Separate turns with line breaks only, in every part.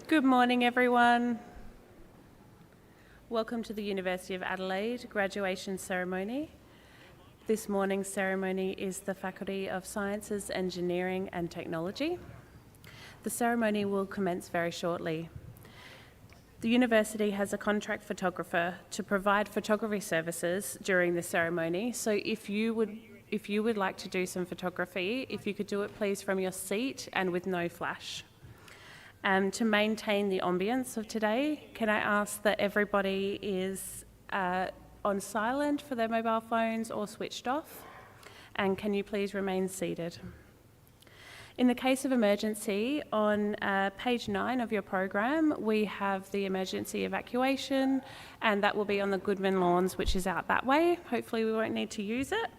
Good morning, everyone. Welcome to the University of Adelaide graduation ceremony. This morning's ceremony is the Faculty of Sciences, Engineering and Technology. The ceremony will commence very shortly. The university has a contract photographer to provide photography services during the ceremony, so if you would like to do some photography, if you could do it please from your seat and with no flash. To maintain the ambience of today, can I ask that everybody is on silent for their mobile phones or switched off? And can you please remain seated? In the case of emergency, on page 9 of your program, we have the emergency evacuation, and that will be on the Goodman Lawns, which is out that way. Hopefully we won't need to use it.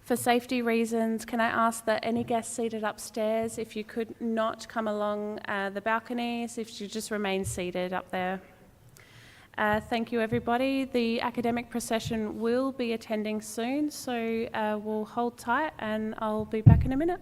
For safety reasons, can I ask that any guests seated upstairs, if you could not come along the balconies, if you just remain seated up there. Thank you, everybody. The academic procession will be attending soon, so we'll hold tight and I'll be back in a minute.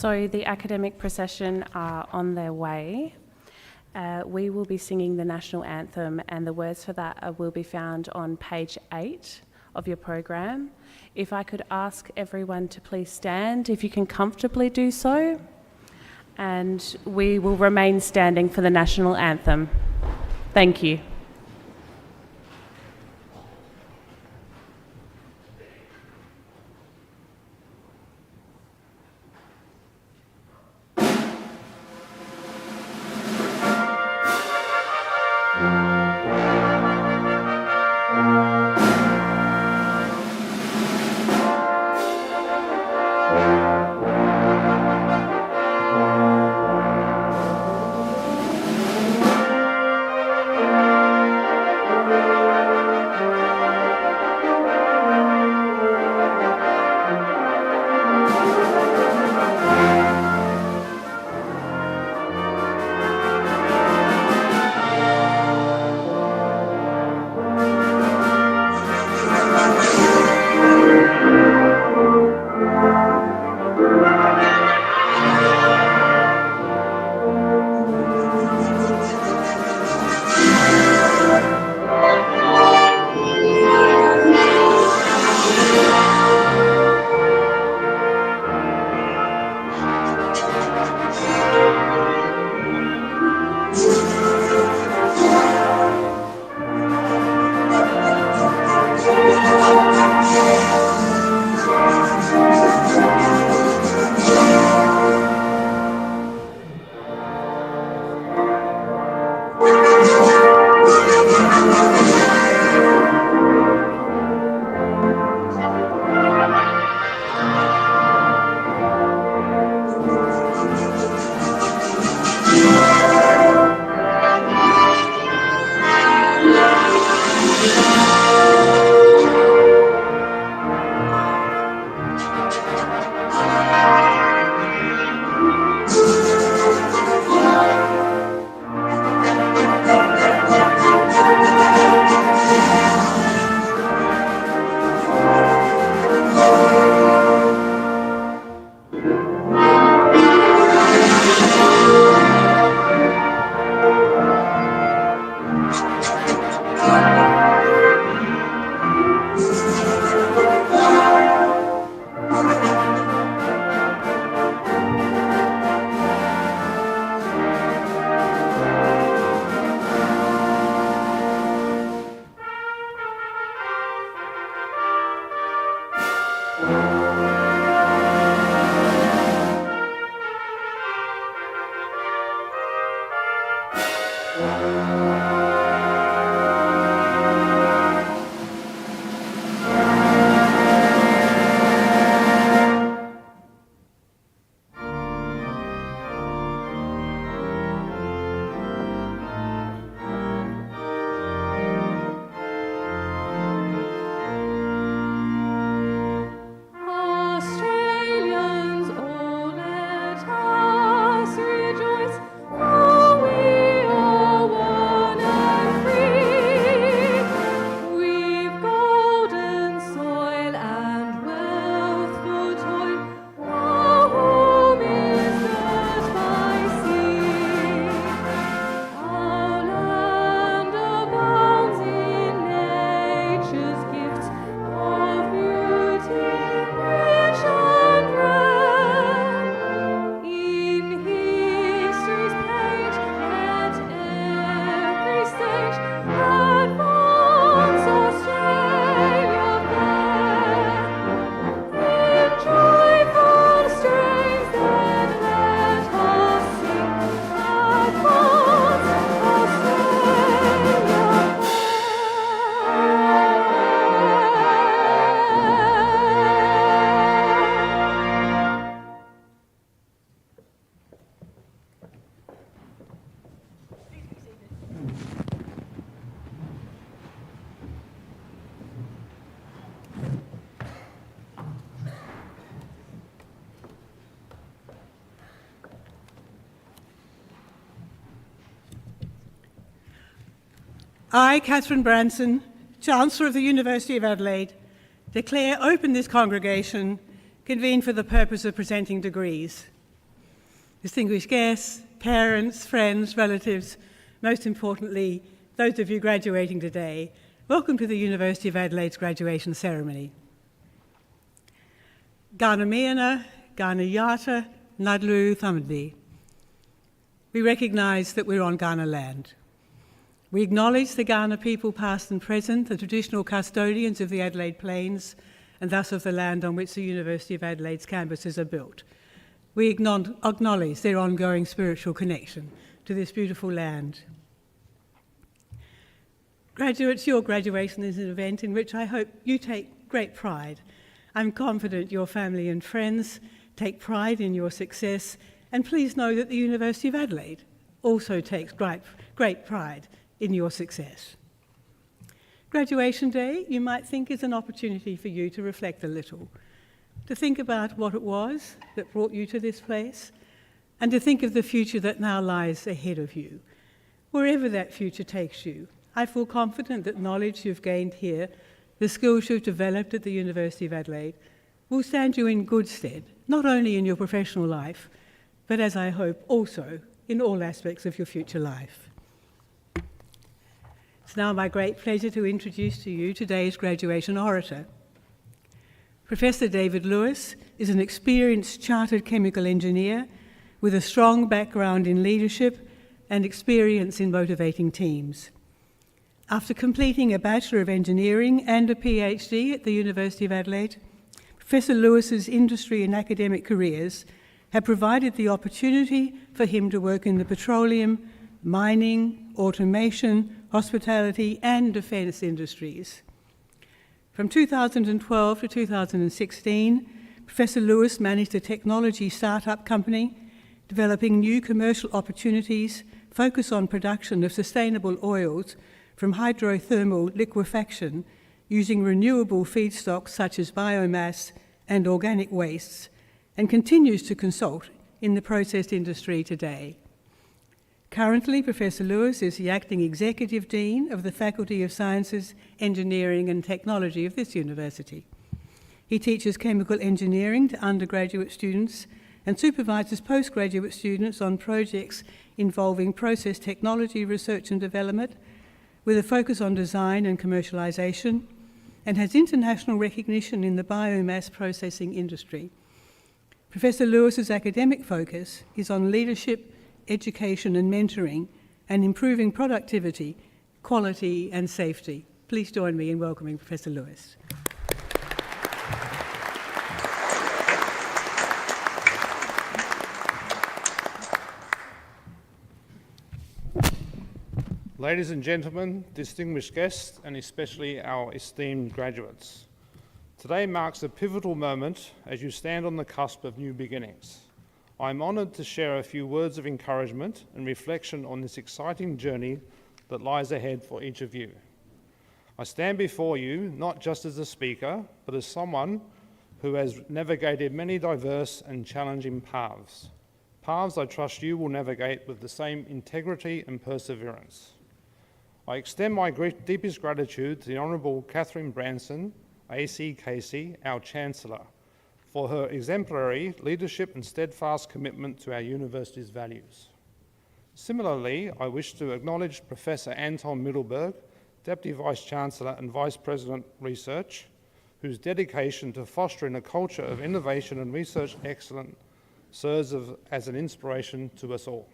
So the academic procession are on their way. We will be singing the national anthem, and the words for that will be found on page 8 of your program. If I could ask everyone to please stand, if you can comfortably do so, and we will remain standing for the national anthem. Thank you.
I, Catherine Branson, Chancellor of the University of Adelaide, declare open this congregation convened for the purpose of presenting degrees. distinguished guests, parents, friends, relatives, most importantly, those of you graduating today, welcome to the University of Adelaide's graduation ceremony. Gana Miana, Gana Yata, Nadlu Thamdi. We recognise that we're on Kaurna land. We acknowledge the Kaurna people past and present, the traditional custodians of the Adelaide Plains, and thus of the land on which the University of Adelaide's campuses are built. We acknowledge their ongoing spiritual connection to this beautiful land. Graduates, your graduation is an event in which I hope you take great pride. I'm confident your family and friends take pride in your success, and please know that the University of Adelaide also takes great pride in your success. Graduation day, you might think, is an opportunity for you to reflect a little, to think about what it was that brought you to this place, and to think of the future that now lies ahead of you. Wherever that future takes you, I feel confident that knowledge you've gained here, the skills you've developed at the University of Adelaide, will stand you in good stead, not only in your professional life, but as I hope also in all aspects of your future life. It's now my great pleasure to introduce to you today's graduation orator. Professor David Lewis is an experienced chartered chemical engineer with a strong background in leadership and experience in motivating teams. After completing a Bachelor of Engineering and a PhD at the University of Adelaide, Professor Lewis's industry and academic careers have provided the opportunity for him to work in the petroleum, mining, automation, hospitality and defence industries. From 2012 to 2016, Professor Lewis managed a technology startup company, developing new commercial opportunities focused on production of sustainable oils from hydrothermal liquefaction using renewable feedstocks such as biomass and organic wastes, and continues to consult in the process industry today. Currently, Professor Lewis is the Acting Executive Dean of the Faculty of Sciences, Engineering and Technology of this university. He teaches chemical engineering to undergraduate students and supervises postgraduate students on projects involving process technology research and development, with a focus on design and commercialisation, and has international recognition in the biomass processing industry. Professor Lewis's academic focus is on leadership, education and mentoring, and improving productivity, quality and safety. Please join me in welcoming Professor Lewis.
Ladies and gentlemen, distinguished guests, and especially our esteemed graduates. Today marks a pivotal moment as you stand on the cusp of new beginnings. I'm honoured to share a few words of encouragement and reflection on this exciting journey that lies ahead for each of you. I stand before you not just as a speaker, but as someone who has navigated many diverse and challenging paths. Paths I trust you will navigate with the same integrity and perseverance. I extend my deepest gratitude to the Honourable Catherine Branson, AC Casey, our Chancellor, for her exemplary leadership and steadfast commitment to our university's values. Similarly, I wish to acknowledge Professor Anton Middleberg, Deputy Vice-Chancellor and Vice President Research, whose dedication to fostering a culture of innovation and research excellence serves as an inspiration to us all.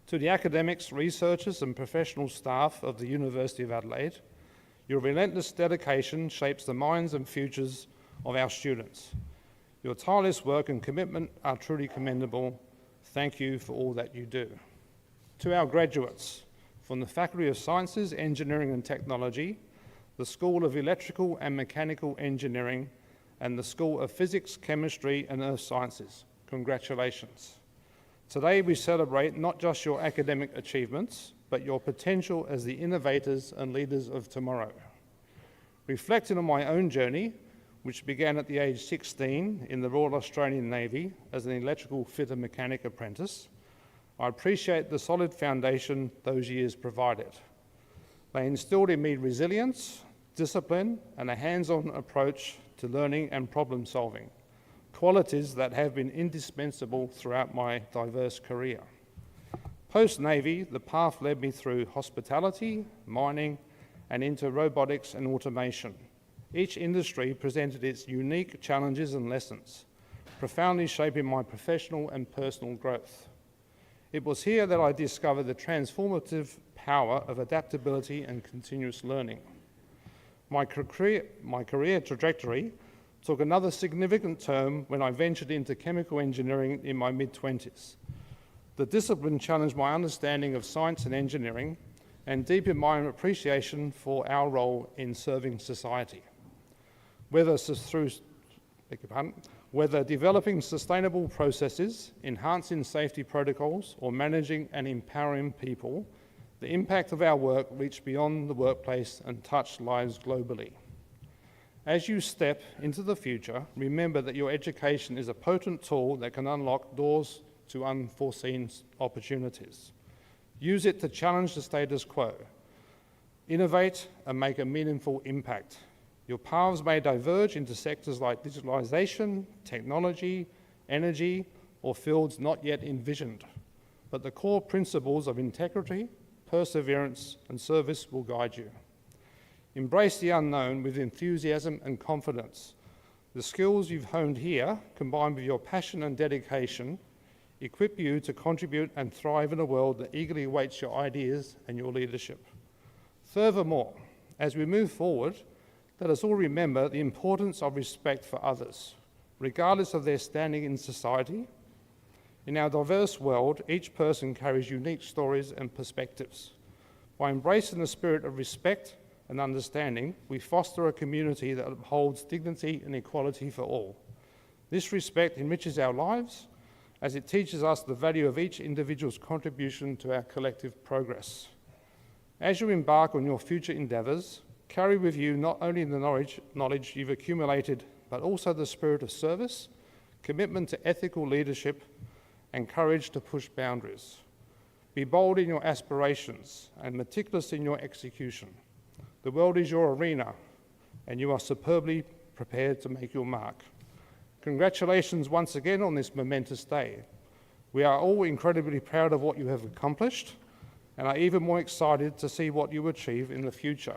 To the academics, researchers and professional staff of the University of Adelaide, your relentless dedication shapes the minds and futures of our students. Your tireless work and commitment are truly commendable. Thank you for all that you do. To our graduates, from the Faculty of Sciences, Engineering and Technology, the School of Electrical and Mechanical Engineering, and the School of Physics, Chemistry and Earth Sciences, congratulations. Today we celebrate not just your academic achievements, but your potential as the innovators and leaders of tomorrow. Reflecting on my own journey, which began at the age 16 in the Royal Australian Navy as an electrical fitter mechanic apprentice, I appreciate the solid foundation those years provided. They instilled in me resilience, discipline, and a hands-on approach to learning and problem solving, qualities that have been indispensable throughout my diverse career. Post-Navy, the path led me through hospitality, mining, and into robotics and automation. Each industry presented its unique challenges and lessons, profoundly shaping my professional and personal growth. It was here that I discovered the transformative power of adaptability and continuous learning. My career trajectory took another significant turn when I ventured into chemical engineering in my mid-20s. The discipline challenged my understanding of science and engineering and deepened my appreciation for our role in serving society. Whether developing sustainable processes, enhancing safety protocols, or managing and empowering people, the impact of our work reached beyond the workplace and touched lives globally. As you step into the future, remember that your education is a potent tool that can unlock doors to unforeseen opportunities. Use it to challenge the status quo, innovate, and make a meaningful impact. Your paths may diverge into sectors like digitalization, technology, energy, or fields not yet envisioned, but the core principles of integrity, perseverance, and service will guide you. Embrace the unknown with enthusiasm and confidence. The skills you've honed here, combined with your passion and dedication, equip you to contribute and thrive in a world that eagerly awaits your ideas and your leadership. Furthermore, as we move forward, let us all remember the importance of respect for others, regardless of their standing in society. In our diverse world, each person carries unique stories and perspectives. By embracing the spirit of respect and understanding, we foster a community that upholds dignity and equality for all. This respect enriches our lives as it teaches us the value of each individual's contribution to our collective progress. As you embark on your future endeavours, carry with you not only the knowledge you've accumulated, but also the spirit of service, commitment to ethical leadership, and courage to push boundaries. Be bold in your aspirations and meticulous in your execution. The world is your arena, and you are superbly prepared to make your mark. Congratulations once again on this momentous day. We are all incredibly proud of what you have accomplished, and are even more excited to see what you achieve in the future.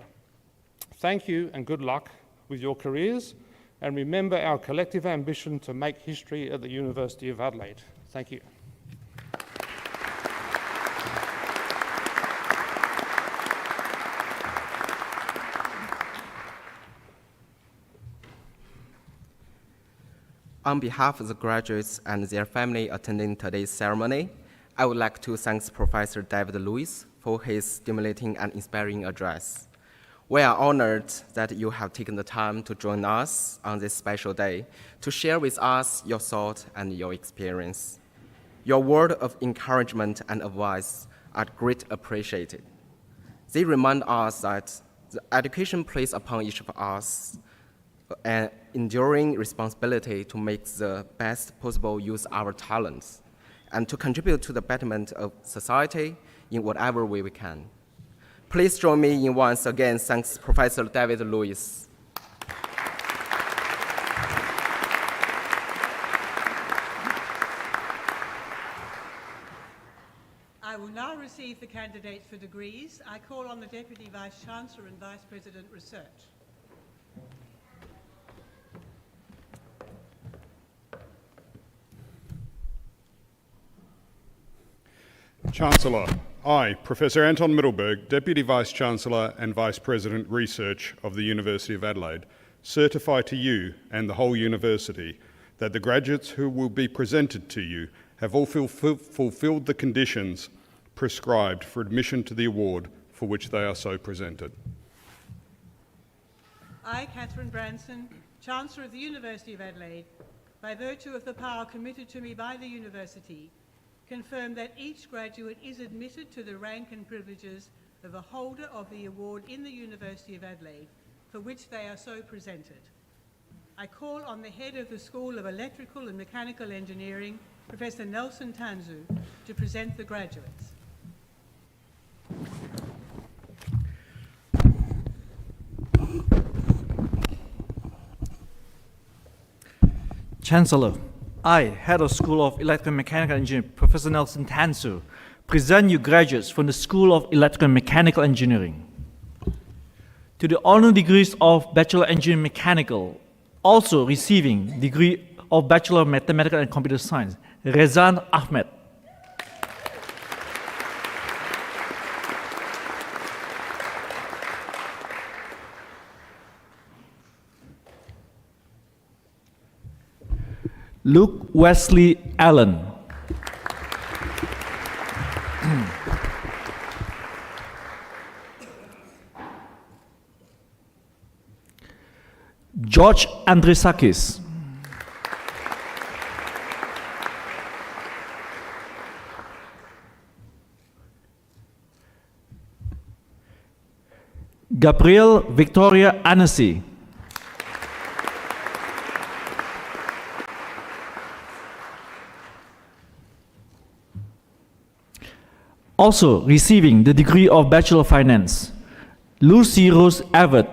Thank you and good luck with your careers, and remember our collective ambition to make history at the University of Adelaide. Thank you.
On behalf of the graduates and their family attending today's ceremony, I would like to thank Professor David Lewis for his stimulating and inspiring address. We are honored that you have taken the time to join us on this special day to share with us your thoughts and your experience. Your word of encouragement and advice are greatly appreciated. They remind us that the education placed upon each of us an enduring responsibility to make the best possible use of our talents and to contribute to the betterment of society in whatever way we can. Please join me in once again thanks Professor David Lewis.
I will now receive the candidates for degrees. I call on the Deputy Vice-Chancellor and Vice President Research.
Chancellor, I, Professor Anton Middleberg, Deputy Vice-Chancellor and Vice President Research of the University of Adelaide, certify to you and the whole university that the graduates who will be presented to you have all fulfilled the conditions prescribed for admission to the award for which they are so presented.
I, Catherine Branson, Chancellor of the University of Adelaide, by virtue of the power committed to me by the University, confirm that each graduate is admitted to the rank and privileges of a holder of the award in the University of Adelaide, for which they are so presented. I call on the head of the School of Electrical and Mechanical Engineering, Professor Nelson Tanzu, to present the graduates.
Chancellor, I, Head of School of Electromechanical Engineering, Professor Nelson Tansu, present you graduates from the School of Electrical and Mechanical Engineering to the honor degrees of Bachelor of Engineering Mechanical, also receiving degree of Bachelor of Mathematical and Computer Science, Rezan Ahmed. Luke Wesley Allen. George Andrisakis. Gabriel Victoria Annecy. Also receiving the degree of Bachelor of Finance, Lucy Rose Everett.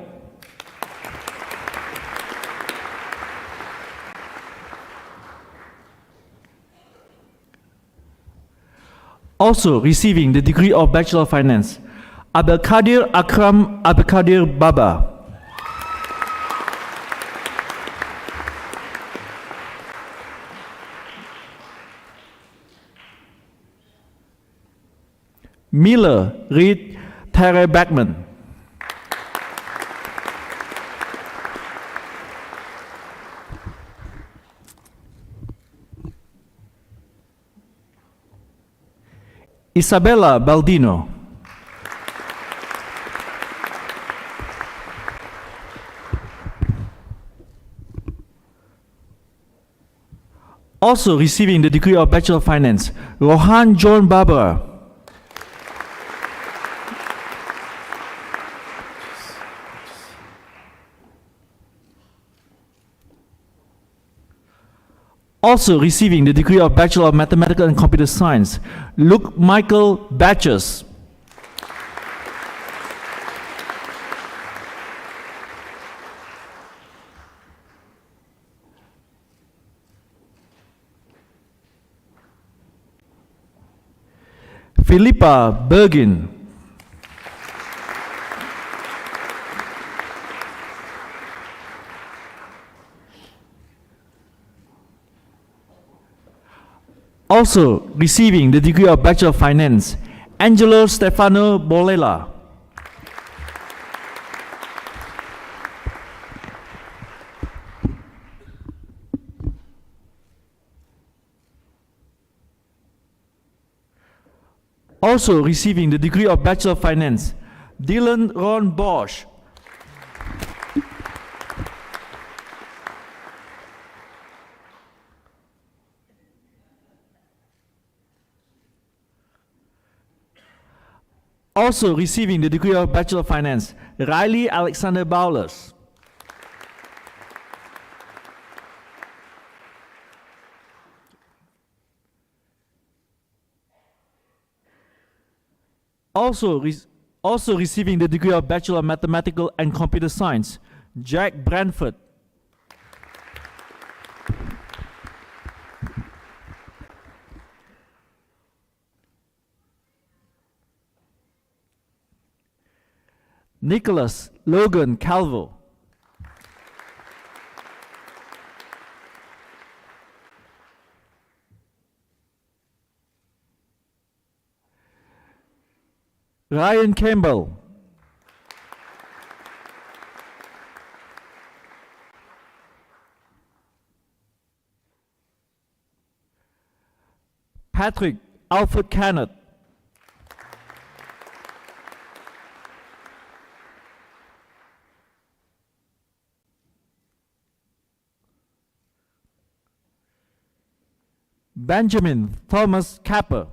Also receiving the degree of Bachelor of Finance, Abdelkadir Akram Abdelkadir Baba. Miller Reed Terry Beckman. Isabella Baldino. Also receiving the degree of Bachelor of Finance, Rohan John Barbara. Also receiving the degree of Bachelor of Mathematical and Computer Science, Luke Michael Batches. Philippa Bergin. Also receiving the degree of Bachelor of Finance, Angelo Stefano Bolela. Also receiving the degree of Bachelor of Finance, Dylan Ron Bosch. Also receiving the degree of Bachelor of Finance, Riley Alexander Bowlers. Also receiving the degree of Bachelor of Mathematical and Computer Science, Jack Branford. Nicholas Logan Calvo. Ryan Campbell. Patrick Alfred Cannett. Benjamin Thomas Capper.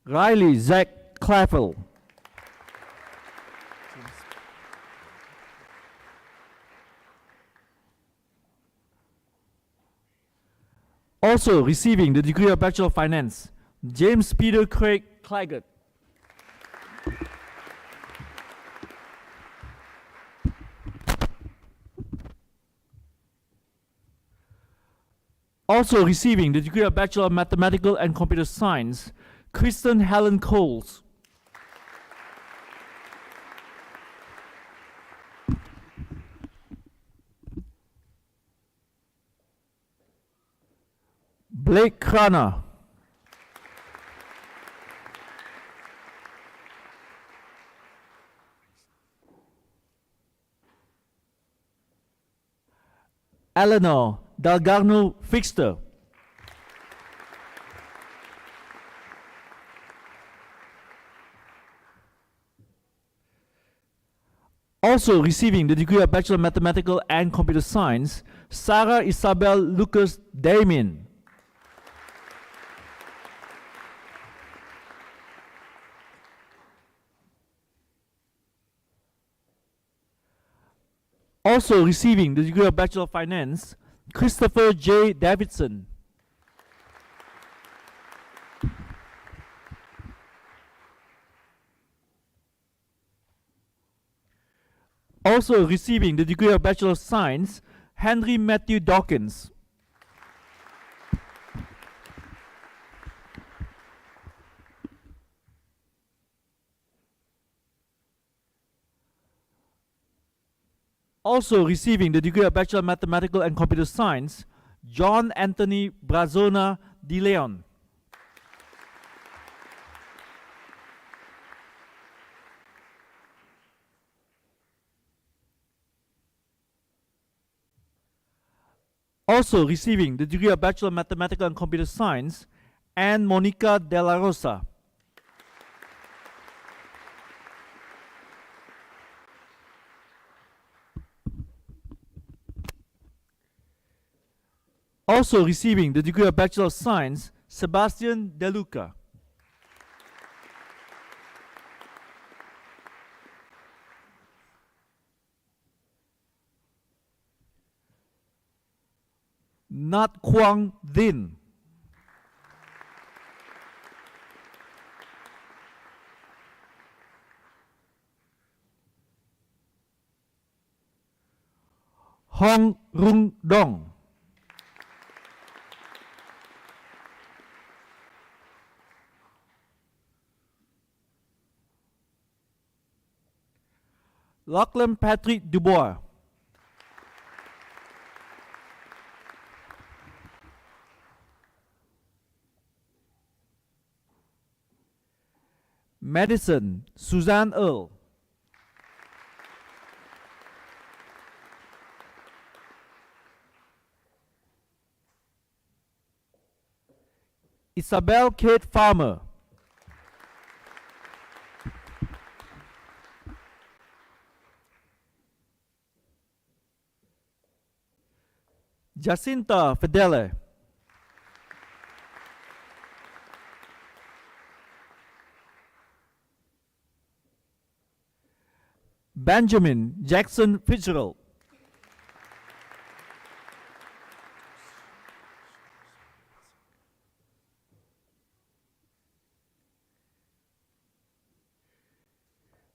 Riley Zach Claffel. Also receiving the degree of Bachelor of Finance, James Peter Craig Claggett. Also receiving the degree of Bachelor of Mathematical and Computer Science, Kristen Helen Coles. Blake Krana. Eleanor Dalgarno Fixter. Also receiving the degree of Bachelor of Mathematical and Computer Science, Sarah Isabel Lucas Damien. Also receiving the degree of Bachelor of Finance, Christopher J. Davidson. Also receiving the degree of Bachelor of Science, Henry Matthew Dawkins. Also receiving the degree of Bachelor of Mathematical and Computer Science, John Anthony Brazona de Leon. Also receiving the degree of Bachelor of Mathematical and Computer Science, Anne Monica de la Rosa. Also receiving the degree of Bachelor of Science, Sebastian De Luca. Nat Quang Din. Hong Rung Dong. Lachlan Patrick Dubois. Madison Suzanne Earl. Isabel Kate Farmer. Jacinta Fidele. Benjamin Jackson Fitzgerald.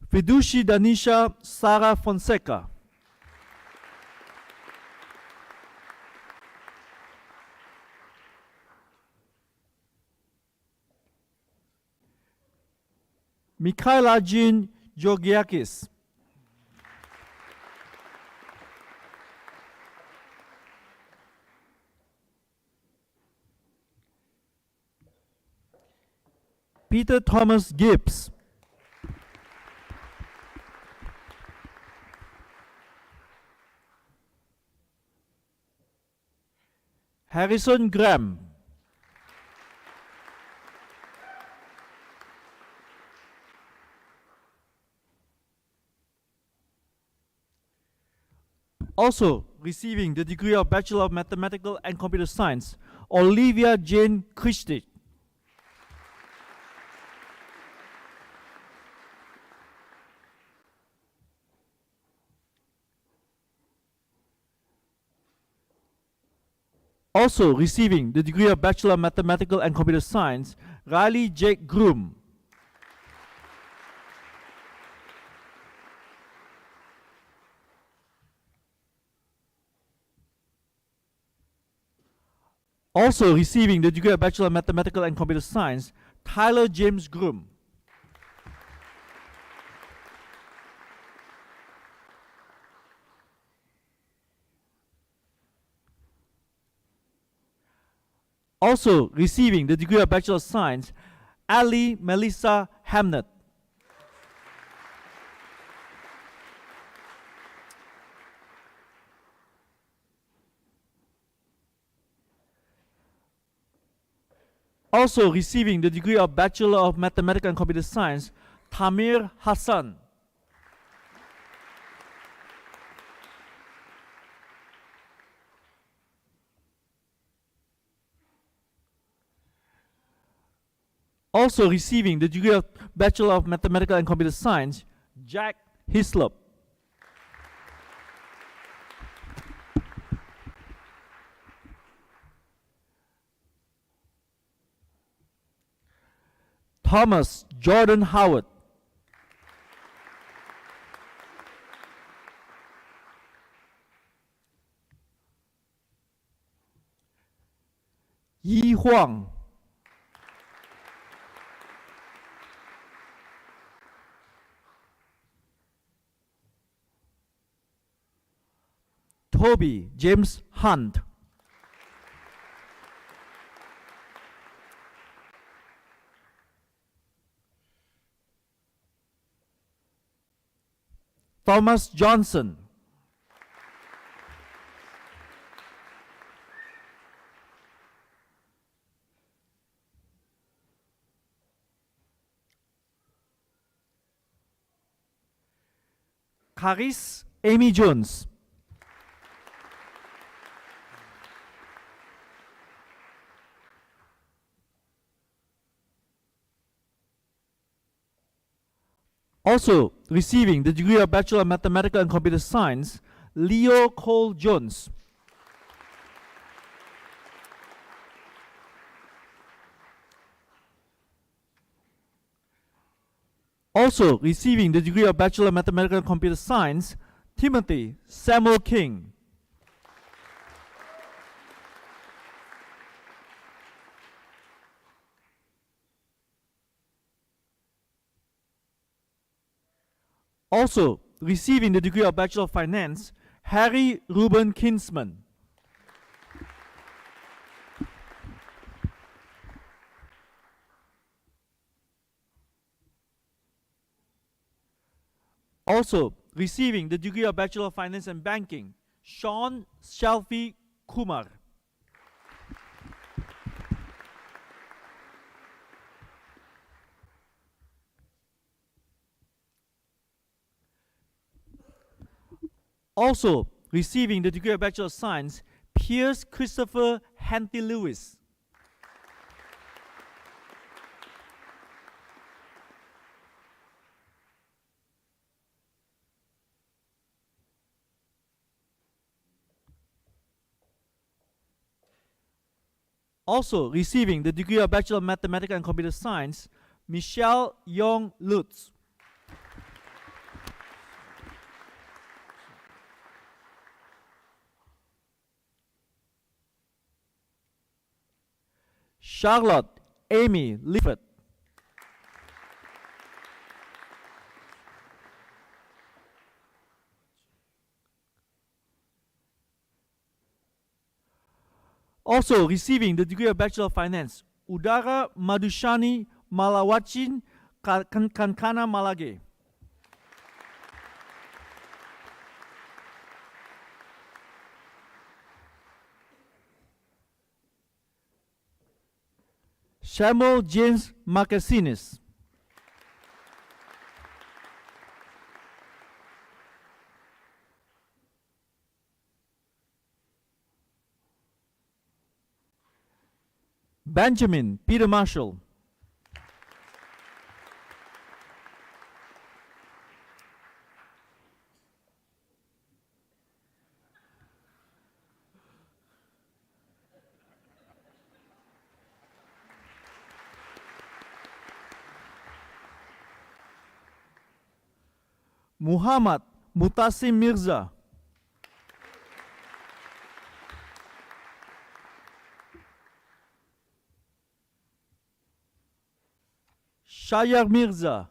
Fiduci Danisha Sarah Fonseca. Mikhaila Jean Georgiakis. Peter Thomas Gibbs. Harrison Graham. Also receiving the degree of Bachelor of Mathematical and Computer Science, Olivia Jane Christie. Also receiving the degree of Bachelor of Mathematical and Computer Science, Riley Jake Groom. Also receiving the degree of Bachelor of Mathematical and Computer Science, Tyler James Groom. Also receiving the degree of Bachelor of Science, Ali Melissa Hamnet. Also receiving the degree of Bachelor of Mathematical and Computer Science, Tamir Hassan. Also receiving the degree of Bachelor of Mathematical and Computer Science, Jack Hislop. Thomas Jordan Howard. Yi Huang. Toby James Hunt. Thomas Johnson. Caris Amy Jones. Also receiving the degree of Bachelor of Mathematical and Computer Science, Leo Cole Jones. Also receiving the degree of Bachelor of Mathematical and Computer Science, Timothy Samuel King. Also receiving the degree of Bachelor of Finance, Harry Ruben Kinsman. Also receiving the degree of Bachelor of Finance and Banking, Sean Shelfie Kumar. Also receiving the degree of Bachelor of Science, Pierce Christopher Henty Lewis. Also receiving the degree of Bachelor of Mathematics and Computer Science, Michelle Yong Lutz. Charlotte Amy Lifford. Also receiving the degree of Bachelor of Finance, Udara Madhushani Malawachin Kankana Malage. Samuel James Marcasinis. Benjamin Peter Marshall. Muhammad Mutasim Mirza, Shayar Mirza,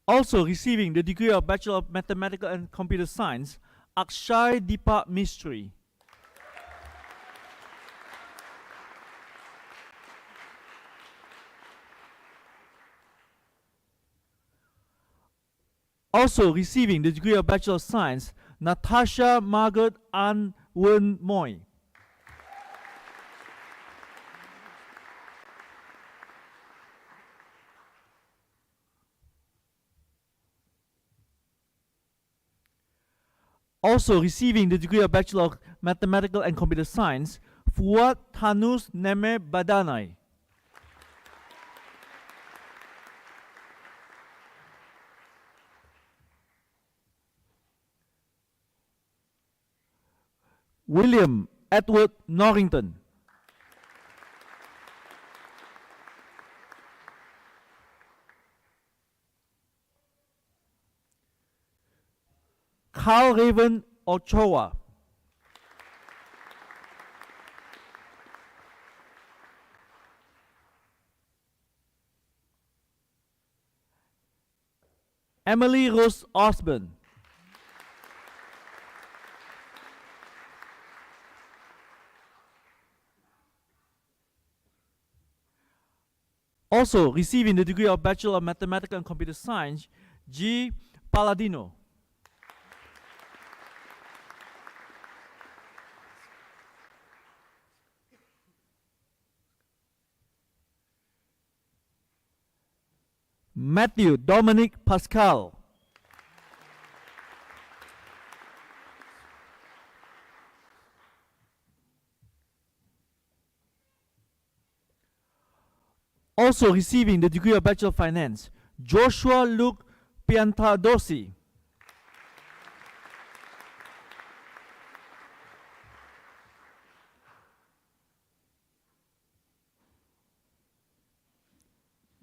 also receiving the degree of Bachelor of Mathematical and Computer Science, Akshay Deepa Mistry. Also receiving the degree of Bachelor of Science, Natasha Margaret An Wen Moy. Also receiving the degree of Bachelor of Mathematical and Computer Science, Fuad Thanus Neme Badanai. William Edward Norrington. Carl Raven Ochoa. Emily Rose Osborne. Also receiving the degree of Bachelor of Mathematical and Computer Science, G. Palladino. Matthew Dominic Pascal. Also receiving the degree of Bachelor of Finance, Joshua Luke Piantadosi.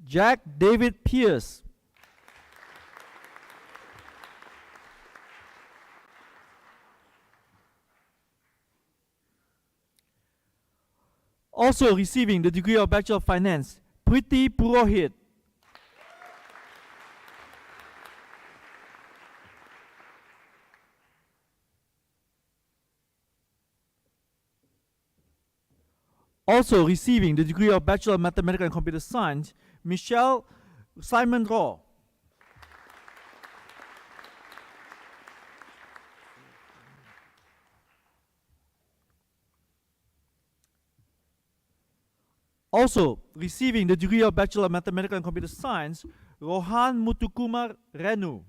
Jack David Pierce. Also receiving the degree of Bachelor of Finance, Priti Purohit. Also receiving the degree of Bachelor of Mathematical and Computer Science, Michelle Simon Raw. Also receiving the degree of Bachelor of Mathematical and Computer Science, Rohan Muthukumar Renu.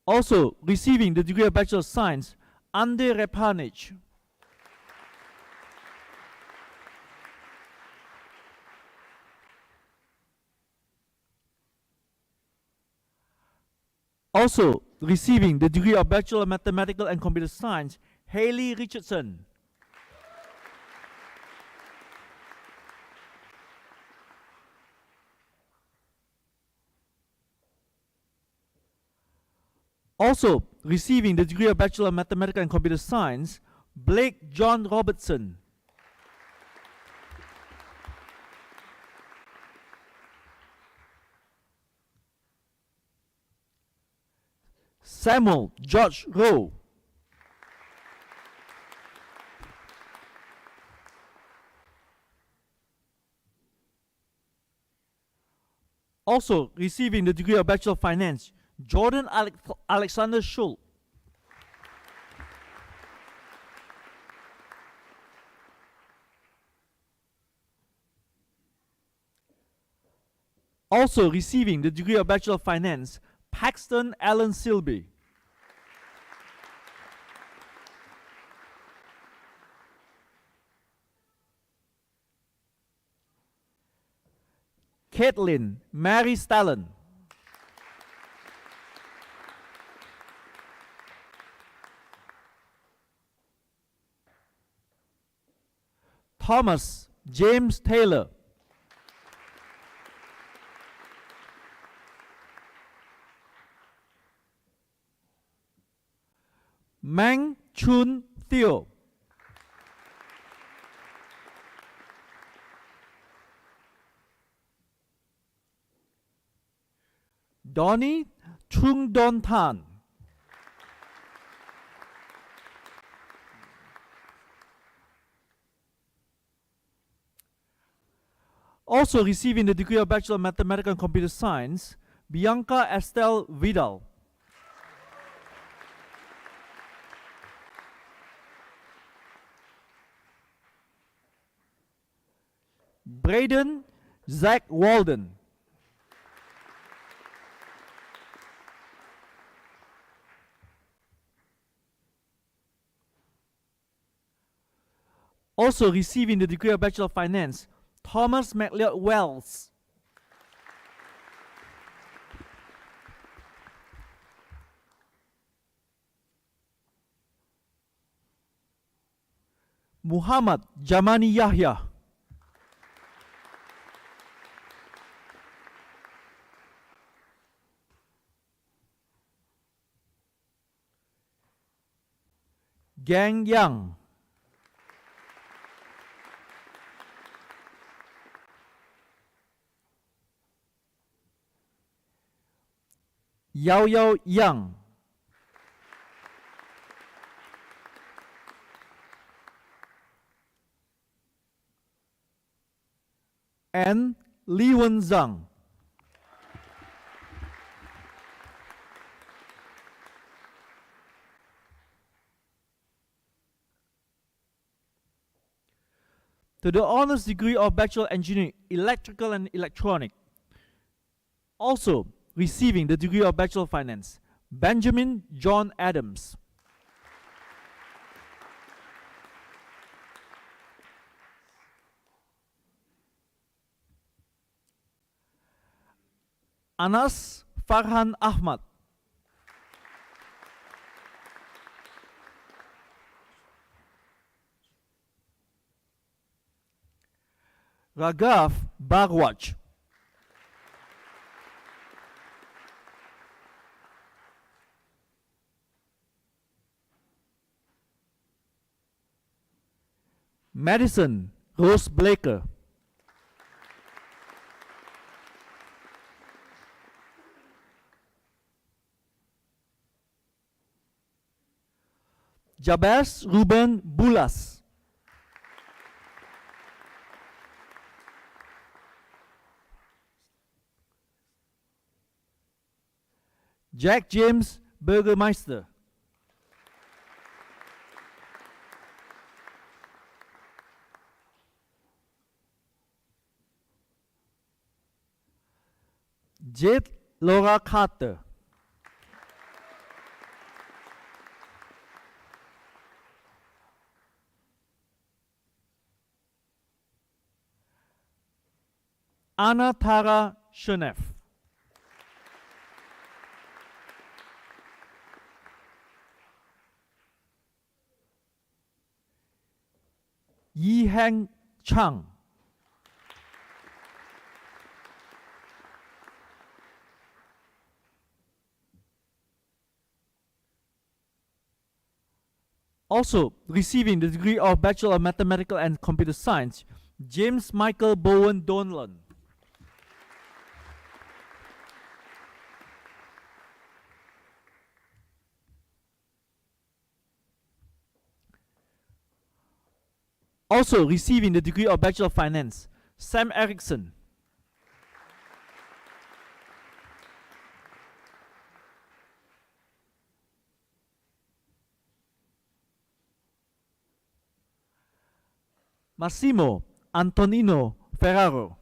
Also receiving the degree of Bachelor of Science, Ande Repanic. Also receiving the degree of Bachelor of Mathematical and Computer Science, Haley Richardson. Also receiving the degree of Bachelor of Mathematical and Computer Science, Blake John Robertson. Samuel George Rowe. Also receiving the degree of Bachelor of Finance, Jordan Alexander Schultz. Also receiving the degree of Bachelor of Finance, Paxton Allen Silby. Caitlin Mary Stallen. Thomas James Taylor. Mang Chun Theo. Donnie Chung Don Tan. Also receiving the degree of Bachelor of Mathematical and Computer Science, Bianca Estelle Vidal. Braden Zach Walden. Also receiving the degree of Bachelor of Finance, Thomas McLeod Wells. Muhammad Jamani Yahya. Gang Yang. Yao Yao Yang. And Li Wen Zhang. To the honors degree of Bachelor of Engineering, Electrical and Electronic. Also receiving the degree of Bachelor of Finance, Benjamin John Adams. Anas Farhan Ahmad. Raghav Bhagwaj. Madison Rose Blaker. Jabez Ruben Bulas. Jack James Burgermeister. Jade Laura Carter. Anna Tara Shenef. Yi Heng Chang. Also receiving the degree of Bachelor of Mathematical and Computer Science, James Michael Bowen Donlan. Also receiving the degree of Bachelor of Finance, Sam Erickson. Massimo Antonino Ferraro.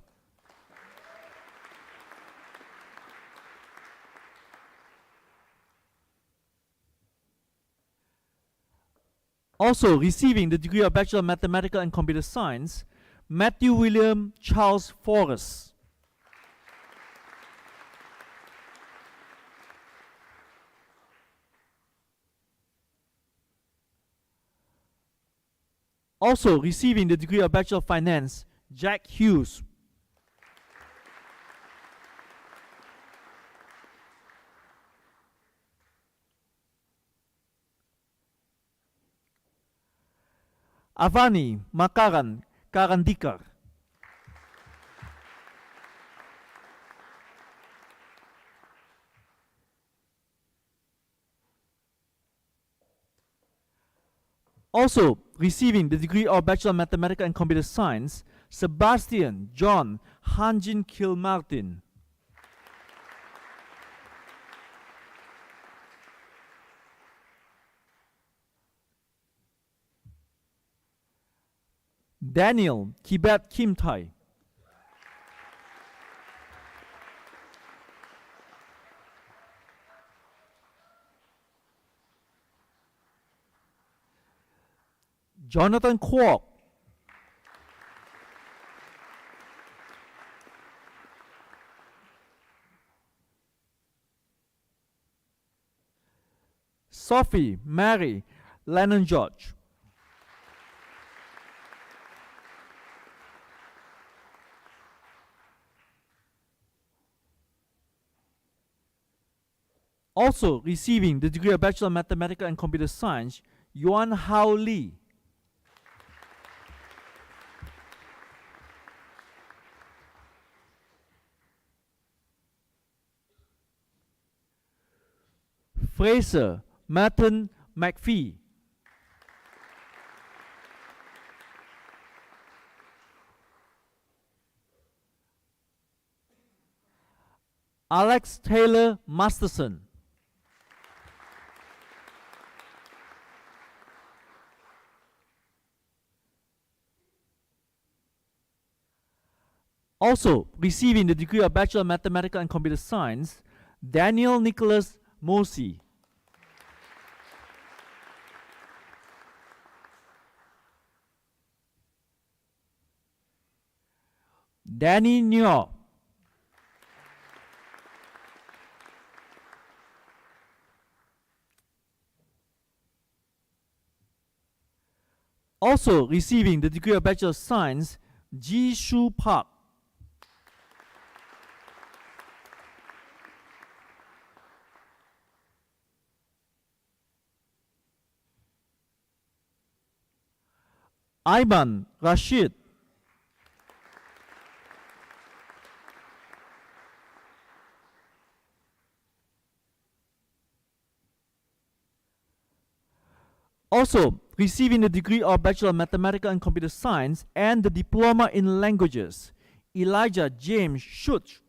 Also receiving the degree of Bachelor of Mathematical and Computer Science, Matthew William Charles Forrest. Also receiving the degree of Bachelor of Finance, Jack Hughes. Avani Makaran Karandikar. Also receiving the degree of Bachelor of Mathematics and Computer Science, Sebastian John Hanjin Kilmartin. Daniel Kibet Kim Thai. Jonathan Kwok. Sophie Mary Lennon George. Also receiving the degree of Bachelor of Mathematics and Computer Science, Yuan Hao Lee. Fraser Martin McPhee. Alex Taylor Masterson. Also receiving the degree of Bachelor of Mathematics and Computer Science, Daniel Nicholas Mosi. Danny Nyo. Also receiving the degree of Bachelor of Science, Ji Shu Park. Ayman Rashid. Also receiving the degree of Bachelor of Mathematics and Computer Science and the Diploma in Languages, Elijah James Schutz.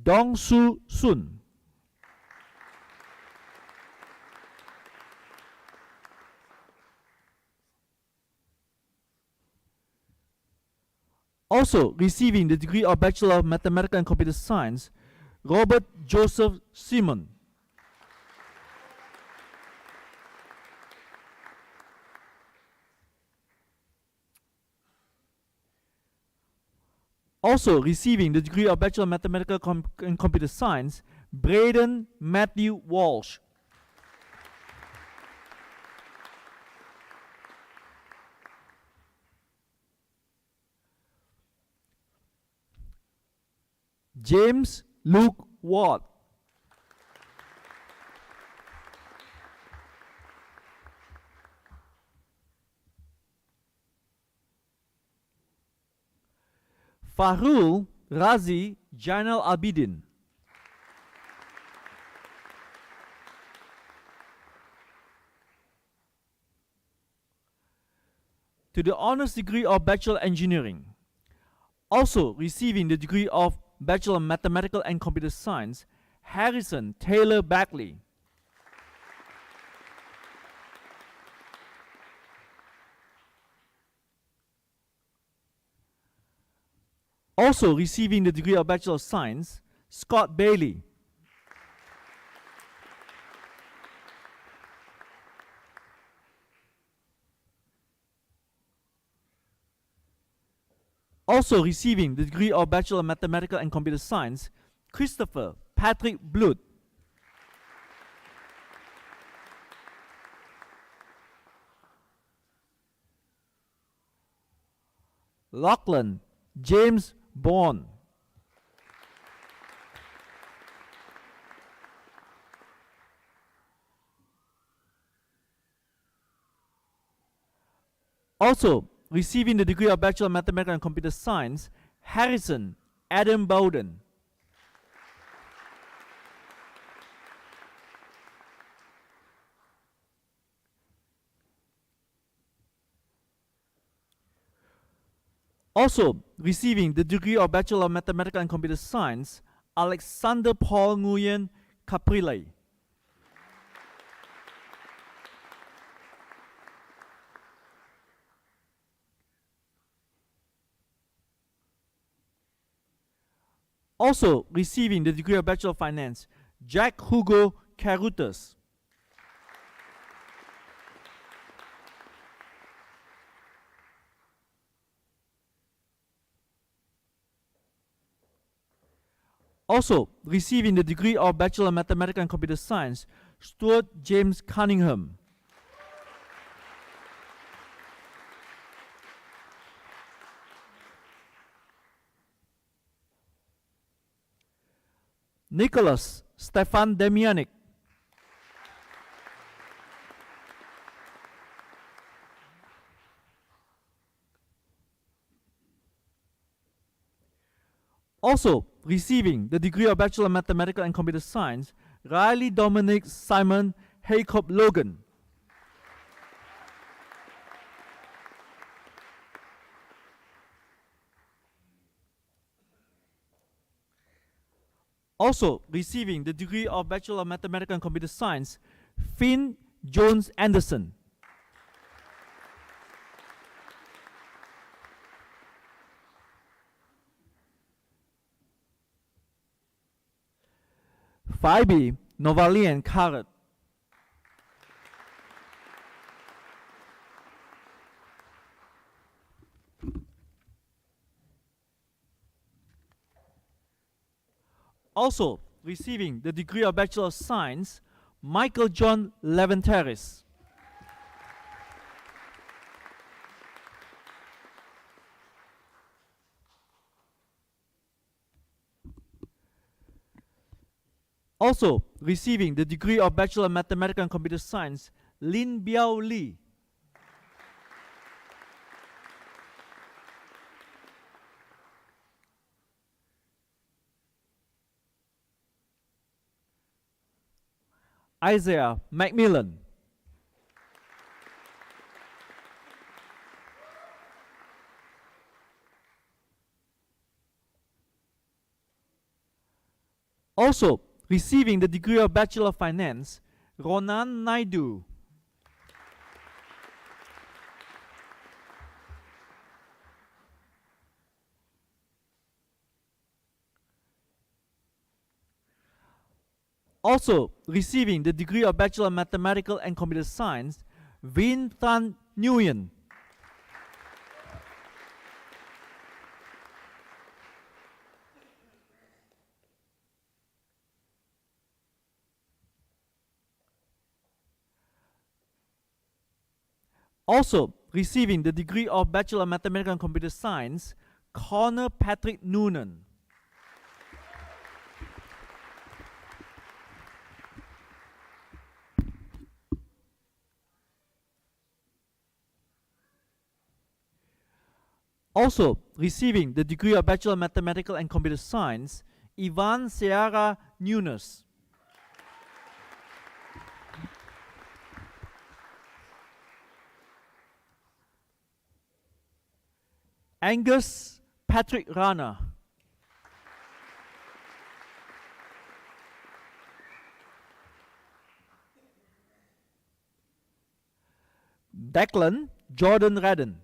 Dong Su Sun. Also receiving the degree of Bachelor of Mathematics and Computer Science, Robert Joseph Simon. Also receiving the degree of Bachelor of Mathematics and Computer Science, Braden Matthew Walsh. James Luke Ward. Fahrul Razi Jainal Abidin. To the honors degree of Bachelor of Engineering. Also receiving the degree of Bachelor of Mathematical and Computer Science, Harrison Taylor Bagley. Also receiving the degree of Bachelor of Science, Scott Bailey. Also receiving the degree of Bachelor of Mathematical and Computer Science, Christopher Patrick Blood. Lachlan James Bourne. Also receiving the degree of Bachelor of Mathematics and Computer Science, Harrison Adam Bowden. Also receiving the degree of Bachelor of Mathematics and Computer Science, Alexander Paul Nguyen Caprile. Also receiving the degree of Bachelor of Finance, Jack Hugo Carutas. Also receiving the degree of Bachelor of Mathematics and Computer Science, Stuart James Cunningham. Nicholas Stefan Demianic. Also receiving the degree of Bachelor of Mathematical and Computer Science, Riley Dominic Simon Haycop Logan. Also receiving the degree of Bachelor of Mathematics and Computer Science, Finn Jones Anderson. Phoebe Novalian Carrot. Also receiving the degree of Bachelor of Science, Michael John Leventeris. Also receiving the degree of Bachelor of Mathematics and Computer Science, Lin Biao Li. Isaiah Macmillan. Also receiving the degree of Bachelor of Finance, Ronan Naidu. Also receiving the degree of Bachelor of Mathematical and Computer Science, Vin Tan Nguyen. Also receiving the degree of Bachelor of Mathematics and Computer Science, Connor Patrick Noonan. Also receiving the degree of Bachelor of Mathematical and Computer Science, Ivan Seara Nunes. Angus Patrick Rana. Declan Jordan Redden.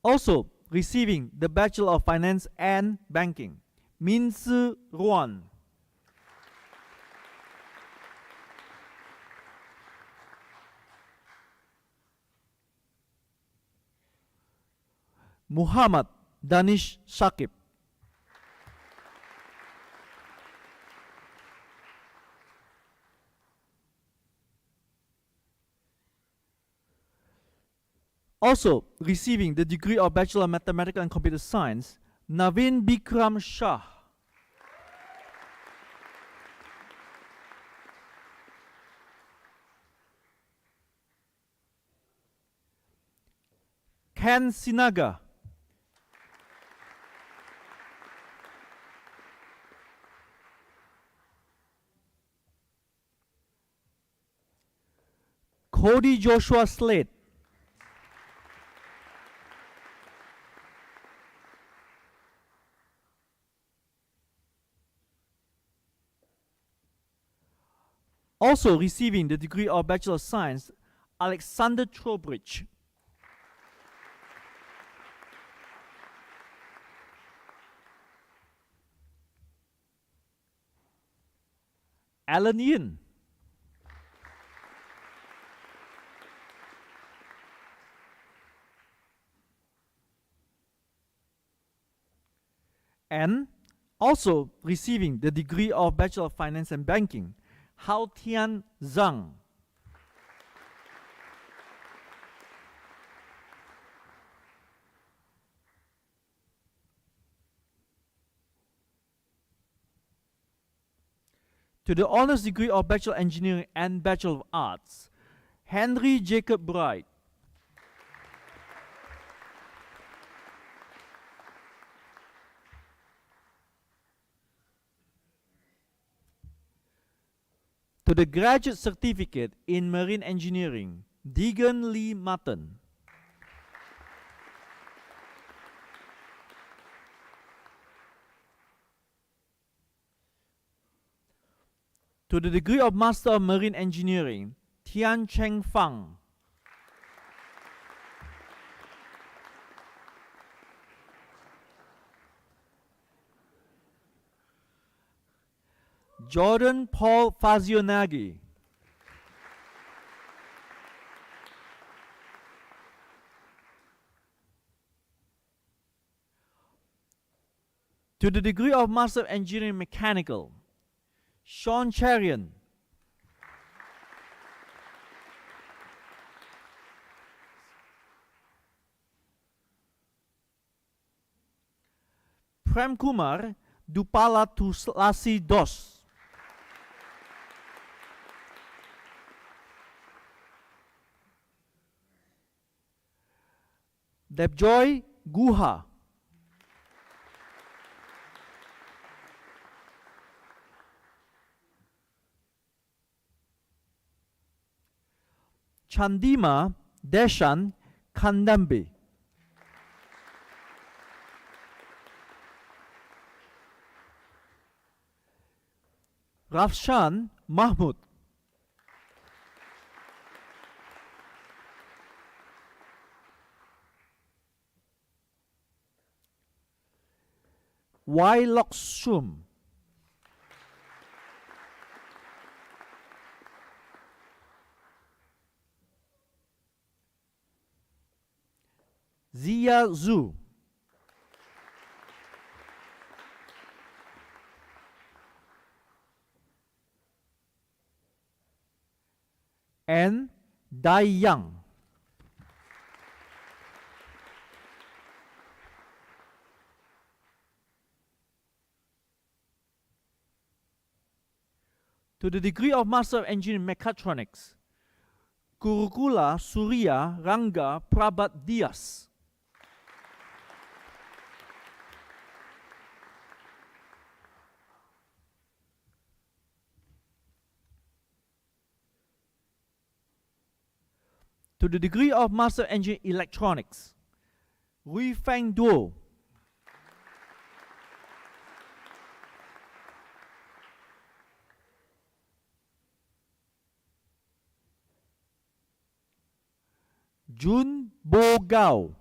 Also receiving the Bachelor of Finance and Banking, Min Si Ruan. Muhammad Danish Shakib. Also receiving the degree of Bachelor of Mathematics and Computer Science, Naveen Bikram Shah. Ken Sinaga. Cody Joshua Slade. Also receiving the degree of Bachelor of Science, Alexander Trowbridge. Alan Yin. And also receiving the degree of Bachelor of Finance and Banking, Hao Tian Zhang. To the honors degree of Bachelor of Engineering and Bachelor of Arts, Henry Jacob Bright. To the graduate certificate in Marine Engineering, Deegan Lee Martin. To the degree of Master of Marine Engineering, Tian Cheng Fang. Jordan Paul Fazionagi. To the degree of Master of Engineering Mechanical, Sean Charian. Prem Kumar Dupala Tulasi Dos. Debjoy Guha. Chandima Deshan Kandambe. Rafshan Mahmud. Wai Lok Sum. Zia Zhu. And Dai Yang. To the degree of Master of Engineering Mechatronics, Kurukula Surya Ranga Prabat Dias. To the degree of Master of Engineering Electronics, Rui Feng Duo. Jun Bo Gao.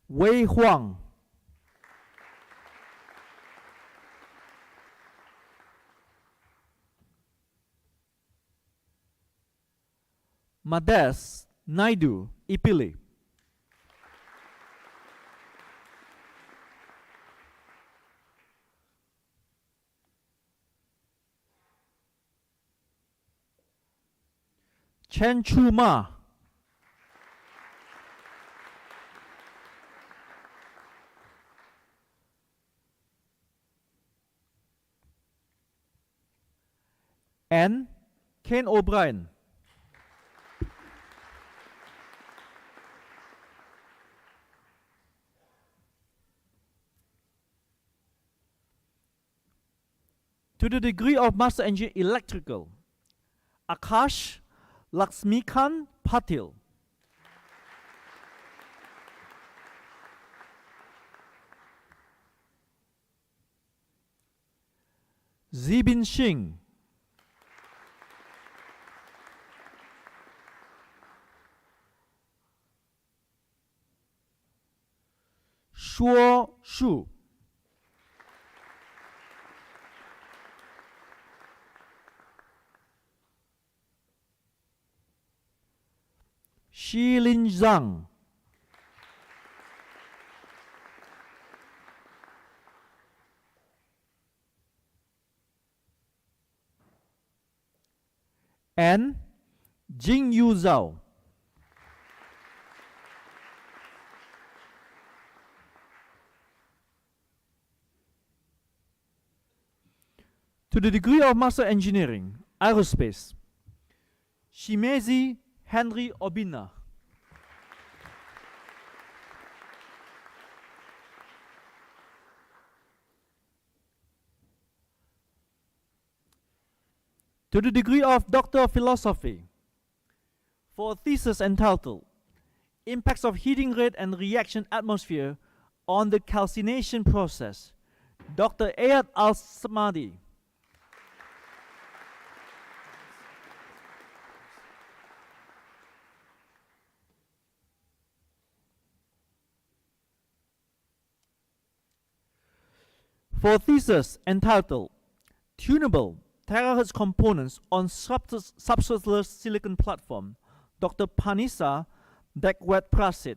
Wei Huang. Mades Naidu Ipili. Chen Chu Ma. And Ken O'Brien. To the degree of Master Engineer Electrical, Akash Laxmikant Patil. Zibin Singh. Shuo Shu. Shilin Zhang. And Jing Yu Zhao. To the degree of Master Engineering, Aerospace, Shimezi Henry Obina. To the degree of Doctor of Philosophy, for a thesis entitled Impacts of Heating Rate and Reaction Atmosphere on the Calcination Process, Dr. Ayad Al-Samadi. For a thesis entitled Tunable Terahertz Components on Subsurface Silicon Platform, Dr. Panisa Dekwet Prasit.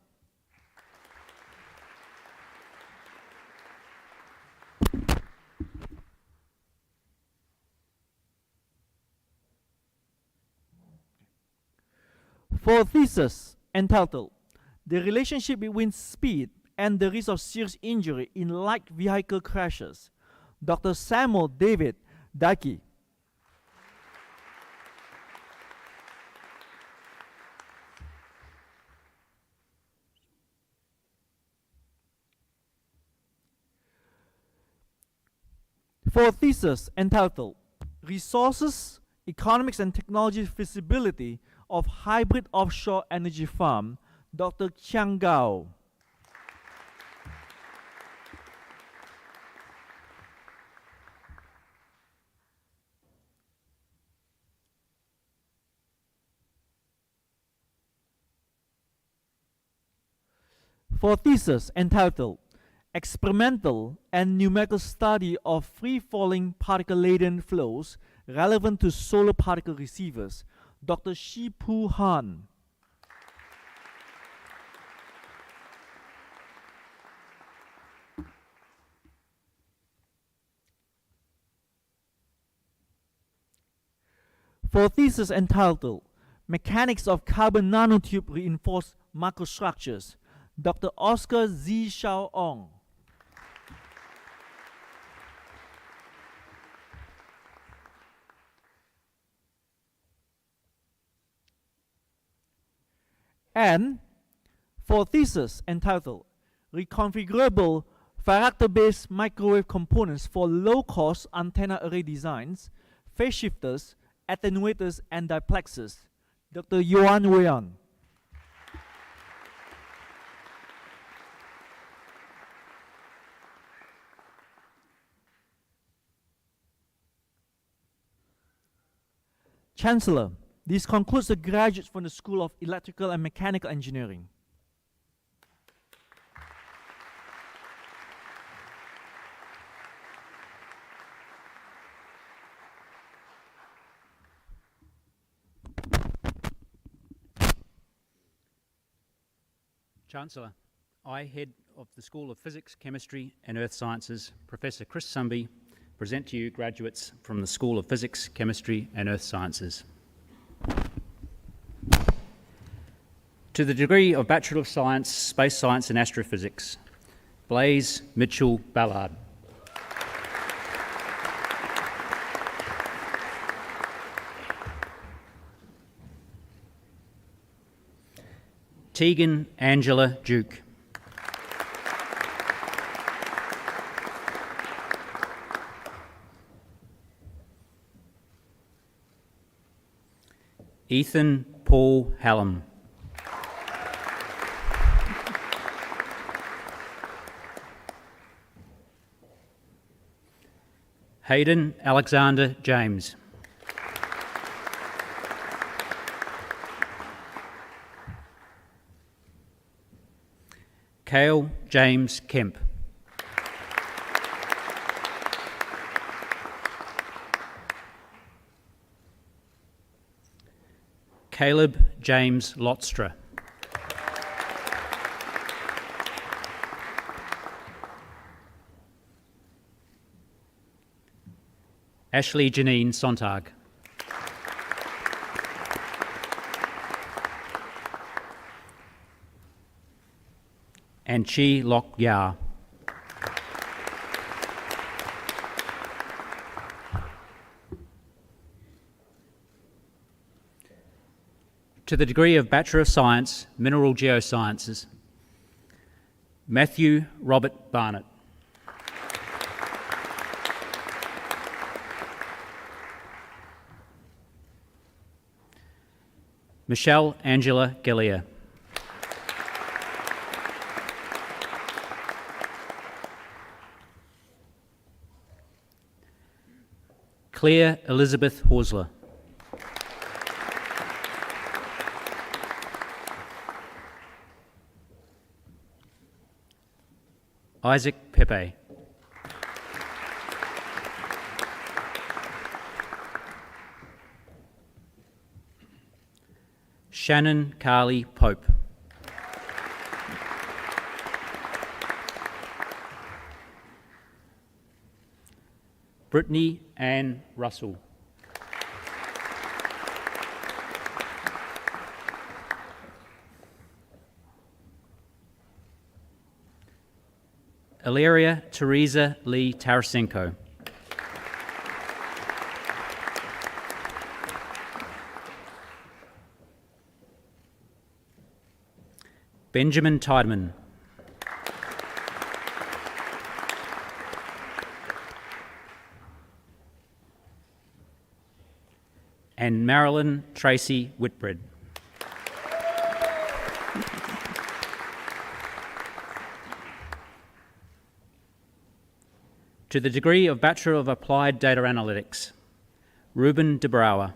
For a thesis entitled The Relationship Between Speed and the Risk of Serious Injury in Light Vehicle Crashes, Dr. Samuel David Daki. For a thesis entitled Resources, Economics and Technology Feasibility of Hybrid Offshore Energy Farm, Dr. Chiang Gao. For a thesis entitled Experimental and Numerical Study of Free-Falling Particle-Laden Flows Relevant to Solar Particle Receivers, Dr. Shipu Han. For a thesis entitled Mechanics of Carbon Nanotube Reinforced Macrostructures, Dr. Oscar Z. Shao Ong. And for a thesis entitled Reconfigurable Varactor-Based Microwave Components for Low-Cost Antenna Array Designs, Phase Shifters, Attenuators, and Diplexers, Dr. Yuan Weian. Chancellor, this concludes the graduates from the School of Electrical and Mechanical Engineering.
Chancellor, I, Head of the School of Physics, Chemistry and Earth Sciences, Professor Chris Sumby, present to you graduates from the School of Physics, Chemistry and Earth Sciences. To the degree of Bachelor of Science, Space Science and Astrophysics, Blaise Mitchell Ballard. Tegan Angela Duke. Ethan Paul Hallam. Hayden Alexander James. Cale James Kemp. Caleb James Lotstra. Ashley Janine Sontag. And Chi Lok Ya. To the degree of Bachelor of Science, Mineral Geosciences, Matthew Robert Barnett. Michelle Angela Gellier. Claire Elizabeth Horsler. Isaac Pepe. Shannon Carly Pope. Brittany Ann Russell. Ilaria Teresa Lee Tarasenko. Benjamin Tideman. And Marilyn Tracy Whitbread. To the degree of Bachelor of Applied Data Analytics, Ruben de Brouwer.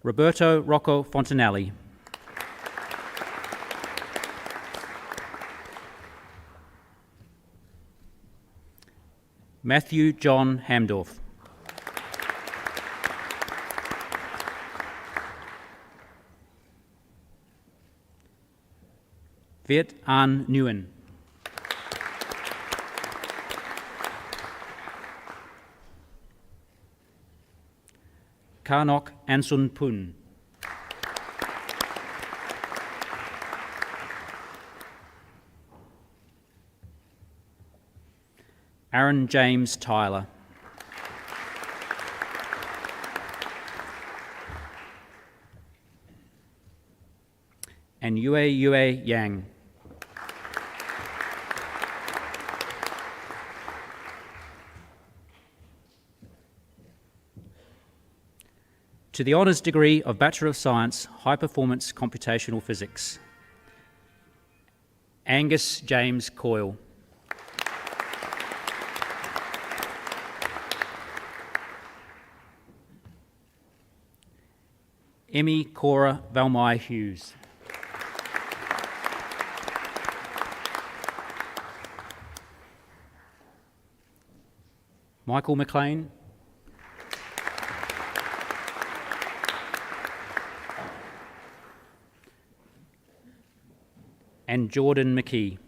Roberto Rocco Fontanelli. Matthew John Hamdorf. Viet An Nguyen. Karnok Ansun Pun. Aaron James Tyler. And Yue Yang. To the honours degree of Bachelor of Science, High Performance Computational Physics, Angus James Coyle. Emmy Cora Valmai Hughes. Michael McLean. and Jordan McKee.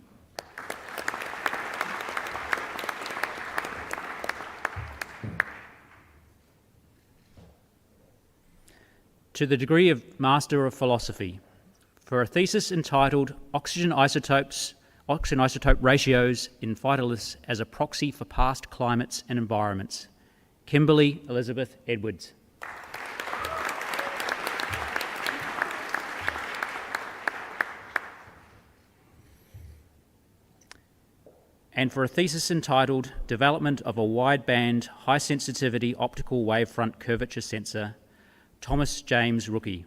To the degree of Master of Philosophy, for a thesis entitled Oxygen Isotope Ratios in Phytoliths as a Proxy for Past Climates and Environments, Kimberly Elizabeth Edwards. And for a thesis entitled Development of a Wideband High-Sensitivity Optical Wavefront Curvature Sensor, Thomas James Rookie.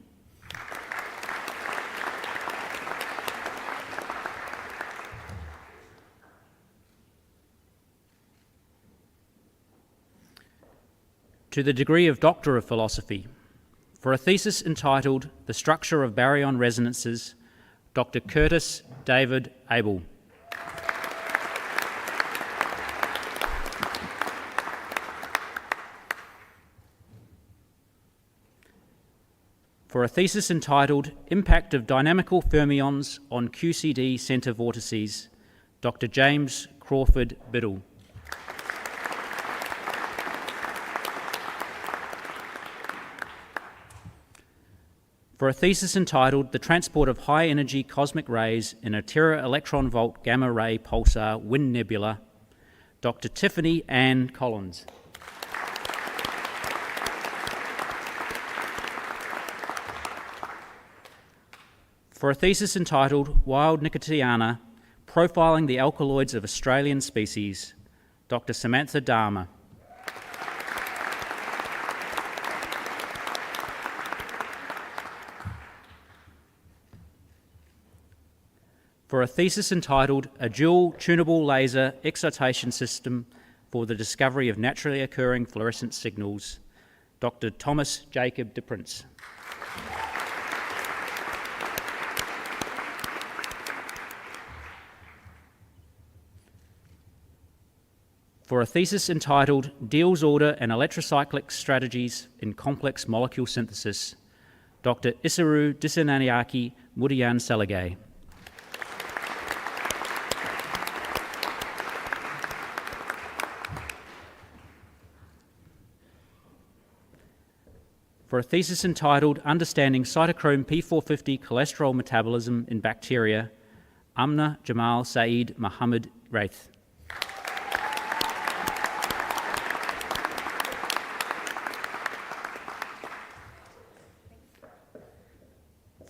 To the degree of Doctor of Philosophy, for a thesis entitled The Structure of Baryon Resonances, Dr. Curtis David Abel. For a thesis entitled Impact of Dynamical Fermions on QCD Centre Vortices, Dr. James Crawford Biddle. For a thesis entitled The Transport of High-Energy Cosmic Rays in a Tera-Electron-Volt Gamma-Ray Pulsar Wind Nebula, Dr. Tiffany Ann Collins. For a thesis entitled Wild Nicotiana, Profiling the Alkaloids of Australian Species, Dr. Samantha Dharma. For a thesis entitled A Dual Tunable Laser Excitation System for the Discovery of Naturally Occurring Fluorescent Signals, Dr. Thomas Jacob de Prince. For a thesis entitled Diels Order and Electrocyclic Strategies in Complex Molecule Synthesis, Dr. Isaru Disananiaki Mudian Salagay. For a thesis entitled Understanding Cytochrome P450 Cholesterol Metabolism in Bacteria, Amna Jamal Saeed Mohammed Raith.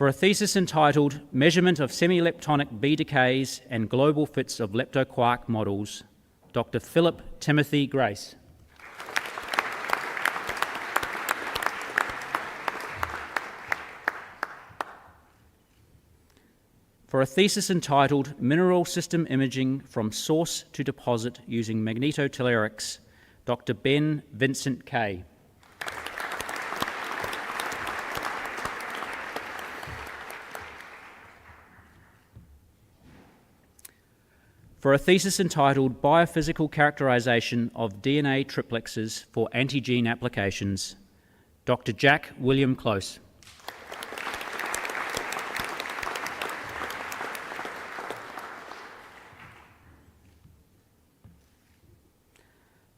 For a thesis entitled Measurement of Semi-Leptonic B Decays and Global Fits of Leptoquark Models, Dr. Philip Timothy Grace. For a thesis entitled Mineral System Imaging from Source to Deposit Using Magnetotellurics, Dr. Ben Vincent Kay. For a thesis entitled Biophysical Characterization of DNA Triplexes for Anti-Gene Applications, Dr. Jack William Close.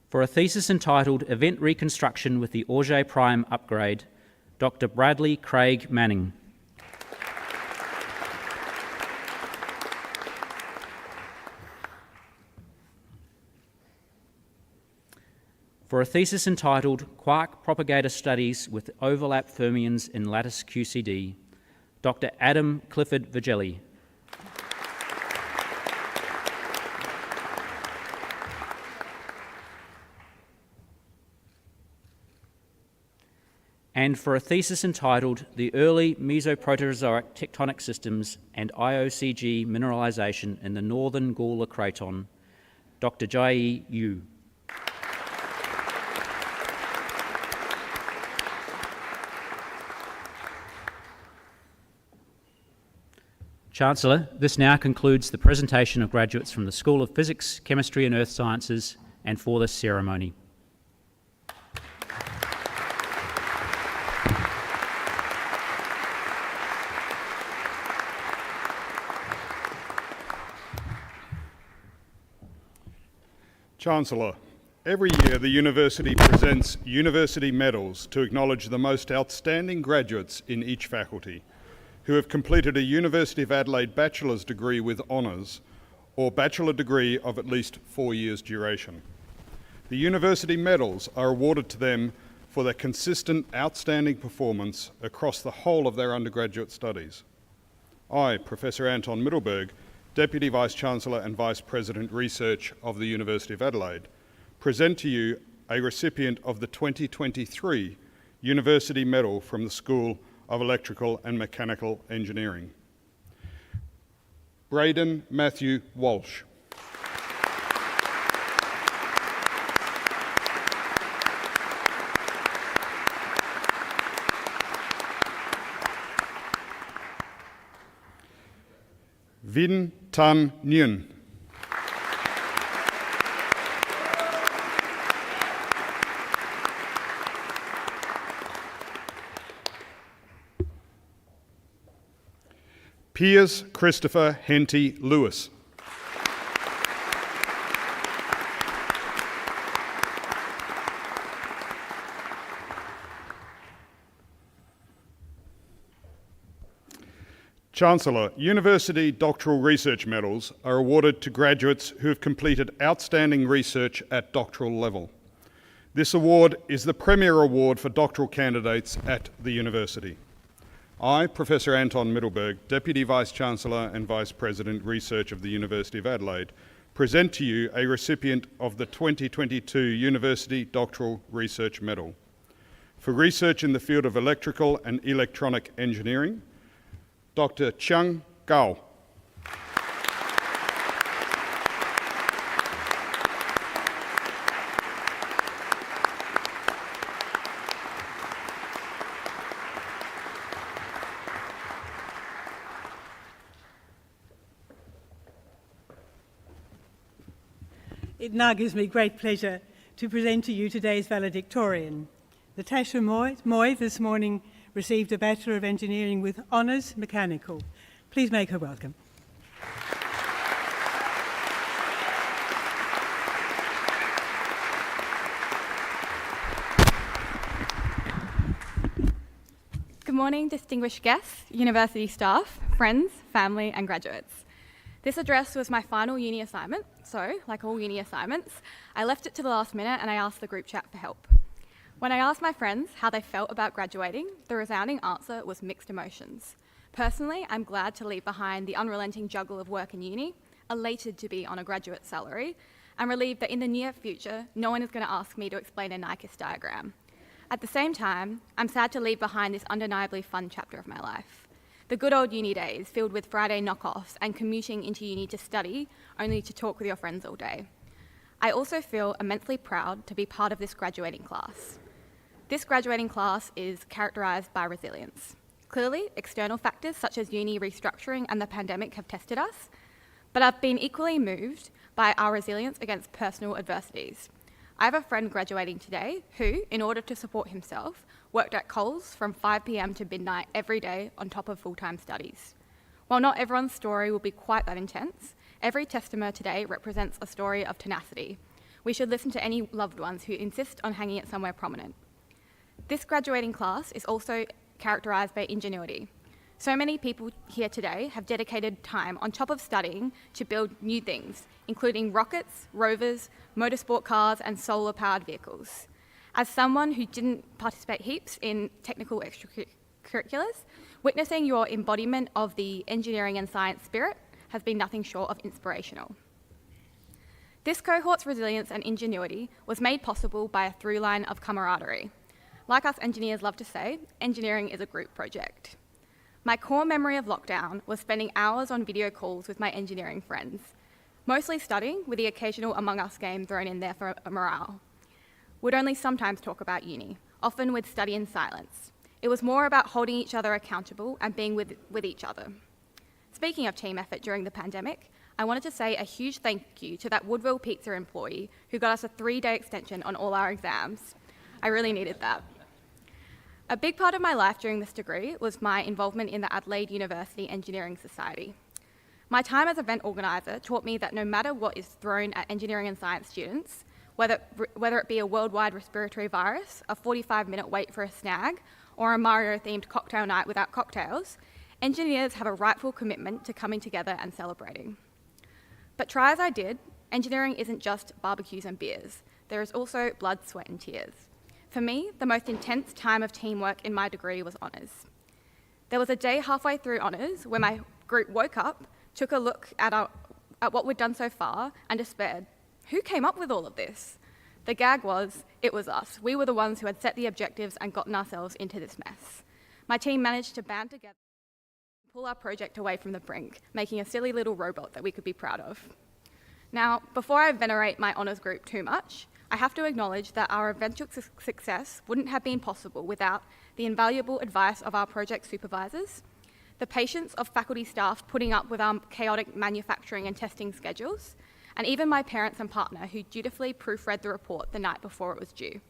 For a thesis entitled Event Reconstruction with the Auger Prime Upgrade, Dr. Bradley Craig Manning. For a thesis entitled Quark Propagator Studies with Overlap Fermions in Lattice QCD, Dr. Adam Clifford Vigelli. And for a thesis entitled The Early Mesoproterozoic Tectonic Systems and IOCG Mineralization in the Northern Gawler Craton, Dr. Jai Yu. Chancellor, this now concludes the presentation of graduates from the School of Physics, Chemistry and Earth Sciences, and for this ceremony.
Chancellor, every year the university presents university medals to acknowledge the most outstanding graduates in each faculty who have completed a University of Adelaide bachelor's degree with honours or bachelor degree of at least 4 years duration. The university medals are awarded to them for their consistent, outstanding performance across the whole of their undergraduate studies. I, Professor Anton Mittelberg, Deputy Vice-Chancellor and Vice-President Research of the University of Adelaide, present to you a recipient of the 2023 University Medal from the School of Electrical and Mechanical Engineering. Braden Matthew Walsh. Vin Tan Nguyen. Piers Christopher Henty Lewis. Chancellor, University Doctoral Research Medals are awarded to graduates who have completed outstanding research at doctoral level. This award is the premier award for doctoral candidates at the university. I, Professor Anton Mittelberg, Deputy Vice-Chancellor and Vice-President Research of the University of Adelaide, present to you a recipient of the 2022 University Doctoral Research Medal for research in the field of electrical and electronic engineering, Dr. Chung Gao.
It now gives me great pleasure to present to you today's valedictorian. Natasha Moy this morning received a Bachelor of Engineering with Honours Mechanical. Please make her welcome.
Good morning, distinguished guests, university staff, friends, family and graduates. This address was my final uni assignment, so, like all uni assignments, I left it to the last minute and I asked the group chat for help. When I asked my friends how they felt about graduating, the resounding answer was mixed emotions. Personally, I'm glad to leave behind the unrelenting juggle of work and uni, elated to be on a graduate salary, and relieved that in the near future, no one is going to ask me to explain a Nyquist diagram. At the same time, I'm sad to leave behind this undeniably fun chapter of my life. The good old uni days filled with Friday knockoffs and commuting into uni to study, only to talk with your friends all day. I also feel immensely proud to be part of this graduating class. This graduating class is characterised by resilience. Clearly, external factors such as uni restructuring and the pandemic have tested us, but I've been equally moved by our resilience against personal adversities. I have a friend graduating today who, in order to support himself, worked at Coles from 5 p.m. to midnight every day on top of full-time studies. While not everyone's story will be quite that intense, every testament today represents a story of tenacity. We should listen to any loved ones who insist on hanging it somewhere prominent. This graduating class is also characterised by ingenuity. So many people here today have dedicated time on top of studying to build new things, including rockets, rovers, motorsport cars and solar-powered vehicles. As someone who didn't participate heaps in technical extracurriculars, witnessing your embodiment of the engineering and science spirit has been nothing short of inspirational. This cohort's resilience and ingenuity was made possible by a through line of camaraderie. Like us engineers love to say, engineering is a group project. My core memory of lockdown was spending hours on video calls with my engineering friends, mostly studying with the occasional Among Us game thrown in there for morale. We'd only sometimes talk about uni, often with study in silence. It was more about holding each other accountable and being with each other. Speaking of team effort during the pandemic, I wanted to say a huge thank you to that Woodville Pizza employee who got us a 3-day extension on all our exams. I really needed that. A big part of my life during this degree was my involvement in the Adelaide University Engineering Society. My time as event organiser taught me that no matter what is thrown at engineering and science students, whether it be a worldwide respiratory virus, a 45-minute wait for a snag, or a Mario-themed cocktail night without cocktails, engineers have a rightful commitment to coming together and celebrating. But try as I did, engineering isn't just barbecues and beers. There is also blood, sweat and tears. For me, the most intense time of teamwork in my degree was honours. There was a day halfway through honours where my group woke up, took a look at what we'd done so far and despaired. Who came up with all of this? The gag was, it was us. We were the ones who had set the objectives and gotten ourselves into this mess. My team managed to band together and pull our project away from the brink, making a silly little robot that we could be proud of. Now, before I venerate my honours group too much, I have to acknowledge that our eventual success wouldn't have been possible without the invaluable advice of our project supervisors, the patience of faculty staff putting up with our chaotic manufacturing and testing schedules, and even my parents and partner who dutifully proofread the report the night before it was due.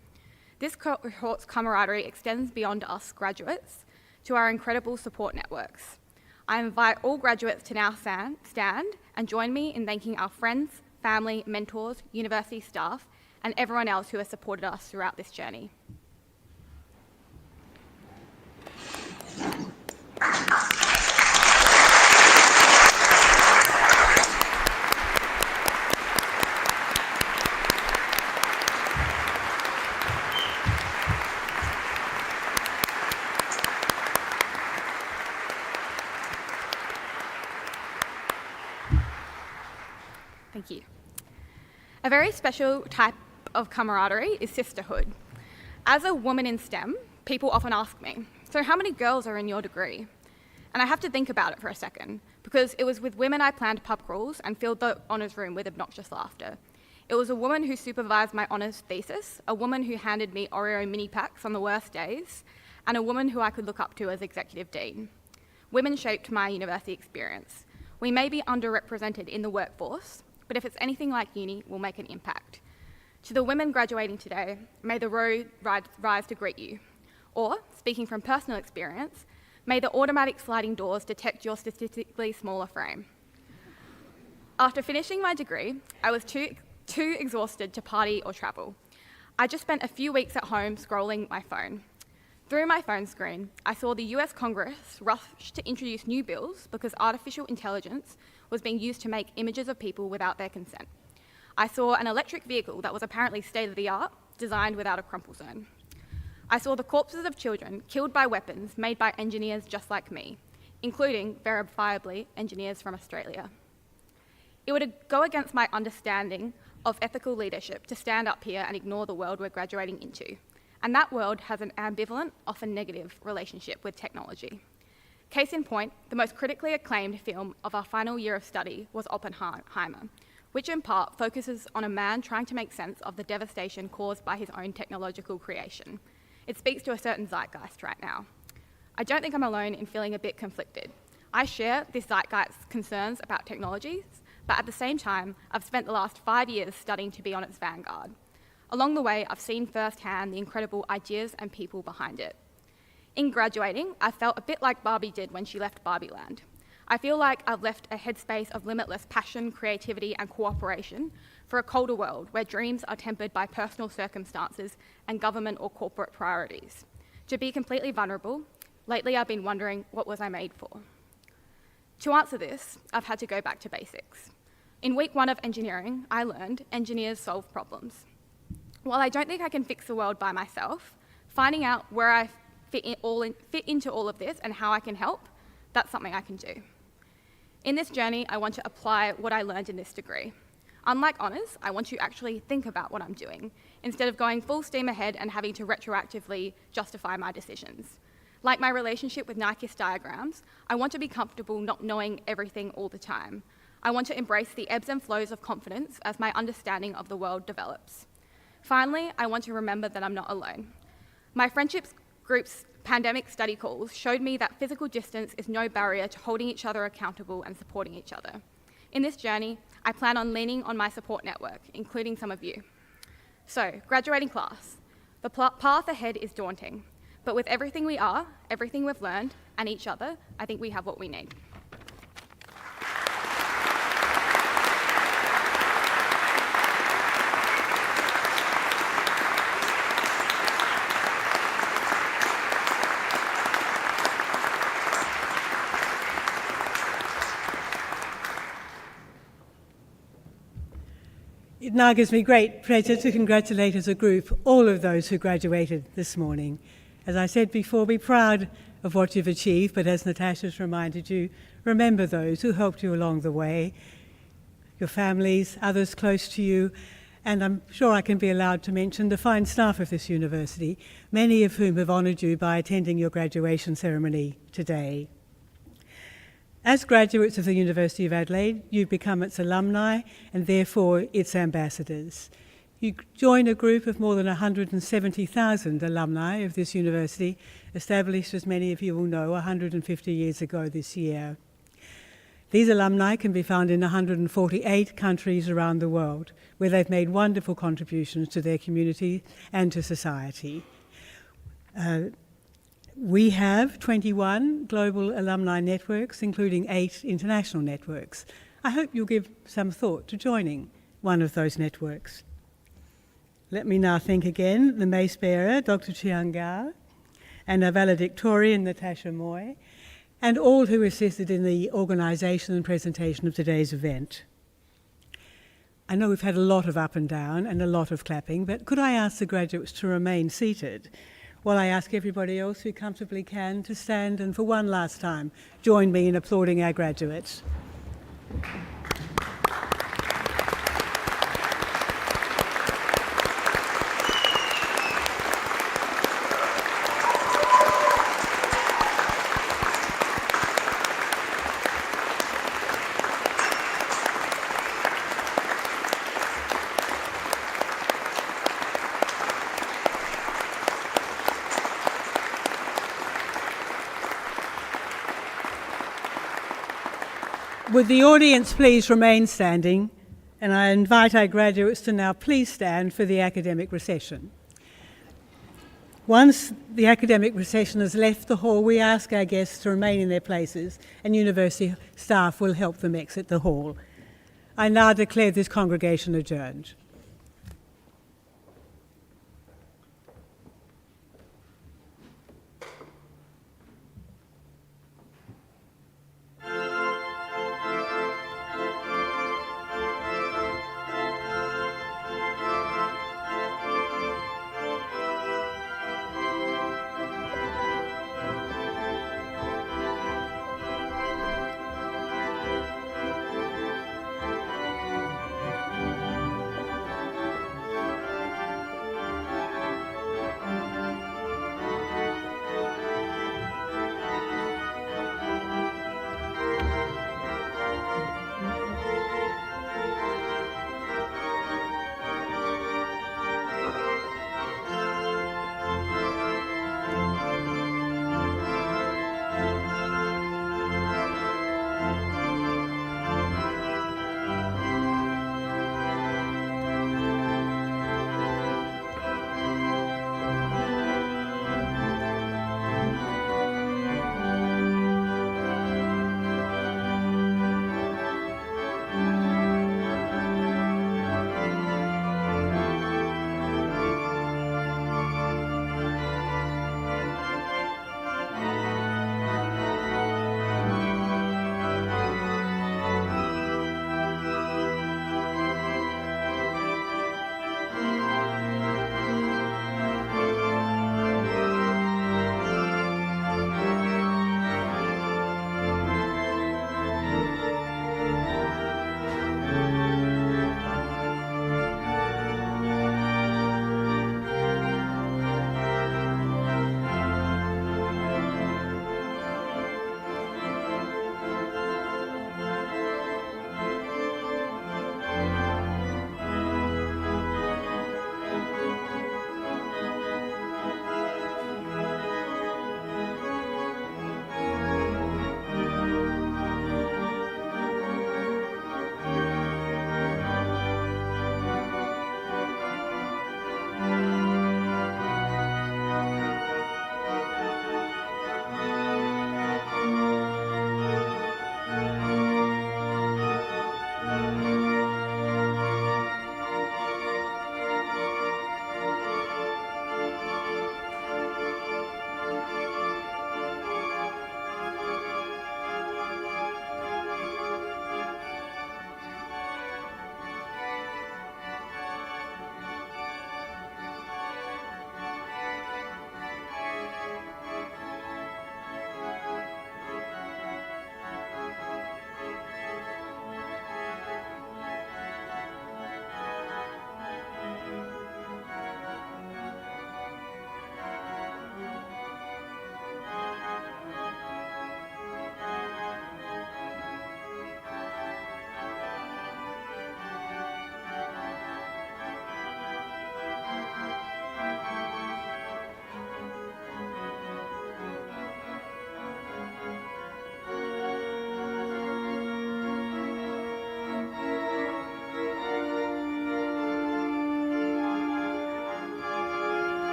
This cohort's camaraderie extends beyond us graduates to our incredible support networks. I invite all graduates to now stand and join me in thanking our friends, family, mentors, university staff, and everyone else who has supported us throughout this journey. Thank you. A very special type of camaraderie is sisterhood. As a woman in STEM, people often ask me, so how many girls are in your degree? And I have to think about it for a second, because it was with women I planned pub crawls and filled the honours room with obnoxious laughter. It was a woman who supervised my honours thesis, a woman who handed me Oreo mini packs on the worst days, and a woman who I could look up to as executive dean. Women shaped my university experience. We may be underrepresented in the workforce, but if it's anything like uni, we'll make an impact. To the women graduating today, may the road rise to greet you. Or, speaking from personal experience, may the automatic sliding doors detect your statistically smaller frame. After finishing my degree, I was too exhausted to party or travel. I just spent a few weeks at home scrolling my phone. Through my phone screen, I saw the US Congress rush to introduce new bills because artificial intelligence was being used to make images of people without their consent. I saw an electric vehicle that was apparently state-of-the-art, designed without a crumple zone. I saw the corpses of children killed by weapons made by engineers just like me, including, verifiably, engineers from Australia. It would go against my understanding of ethical leadership to stand up here and ignore the world we're graduating into. And that world has an ambivalent, often negative, relationship with technology. Case in point, the most critically acclaimed film of our final year of study was Oppenheimer, which in part focuses on a man trying to make sense of the devastation caused by his own technological creation. It speaks to a certain zeitgeist right now. I don't think I'm alone in feeling a bit conflicted. I share this zeitgeist's concerns about technologies, but at the same time, I've spent the last 5 years studying to be on its vanguard. Along the way, I've seen firsthand the incredible ideas and people behind it. In graduating, I felt a bit like Barbie did when she left Barbieland. I feel like I've left a headspace of limitless passion, creativity, and cooperation for a colder world where dreams are tempered by personal circumstances and government or corporate priorities. To be completely vulnerable, lately I've been wondering, what was I made for? To answer this, I've had to go back to basics. In week 1 of engineering, I learned engineers solve problems. While I don't think I can fix the world by myself, finding out where I fit into all of this and how I can help, that's something I can do. In this journey, I want to apply what I learned in this degree. Unlike honours, I want to actually think about what I'm doing, instead of going full steam ahead and having to retroactively justify my decisions. Like my relationship with Nyquist diagrams, I want to be comfortable not knowing everything all the time. I want to embrace the ebbs and flows of confidence as my understanding of the world develops. Finally, I want to remember that I'm not alone. My friendships group's pandemic study calls showed me that physical distance is no barrier to holding each other accountable and supporting each other. In this journey, I plan on leaning on my support network, including some of you. So, graduating class, the path ahead is daunting, but with everything we are, everything we've learned, and each other, I think we have what we need.
It now gives me great pleasure to congratulate as a group all of those who graduated this morning. As I said before, be proud of what you've achieved, but as Natasha's reminded you, remember those who helped you along the way, your families, others close to you, and I'm sure I can be allowed to mention the fine staff of this university, many of whom have honoured you by attending your graduation ceremony today. As graduates of the University of Adelaide, you've become its alumni and therefore its ambassadors. You join a group of more than 170,000 alumni of this university, established, as many of you will know, 150 years ago this year. These alumni can be found in 148 countries around the world, where they've made wonderful contributions to their community and to society. We have 21 global alumni networks, including 8 international networks. I hope you'll give some thought to joining one of those networks. Let me now thank again the Mace Bearer, Dr. Chiang Gao, and our valedictorian, Natasha Moy, and all who assisted in the organisation and presentation of today's event. I know we've had a lot of up and down and a lot of clapping, but could I ask the graduates to remain seated while I ask everybody else who comfortably can to stand and for one last time join me in applauding our graduates. Would the audience please remain standing, and I invite our graduates to now please stand for the academic recession. Once the academic recession has left the hall, we ask our guests to remain in their places, and university staff will help them exit the hall. I now declare this congregation adjourned.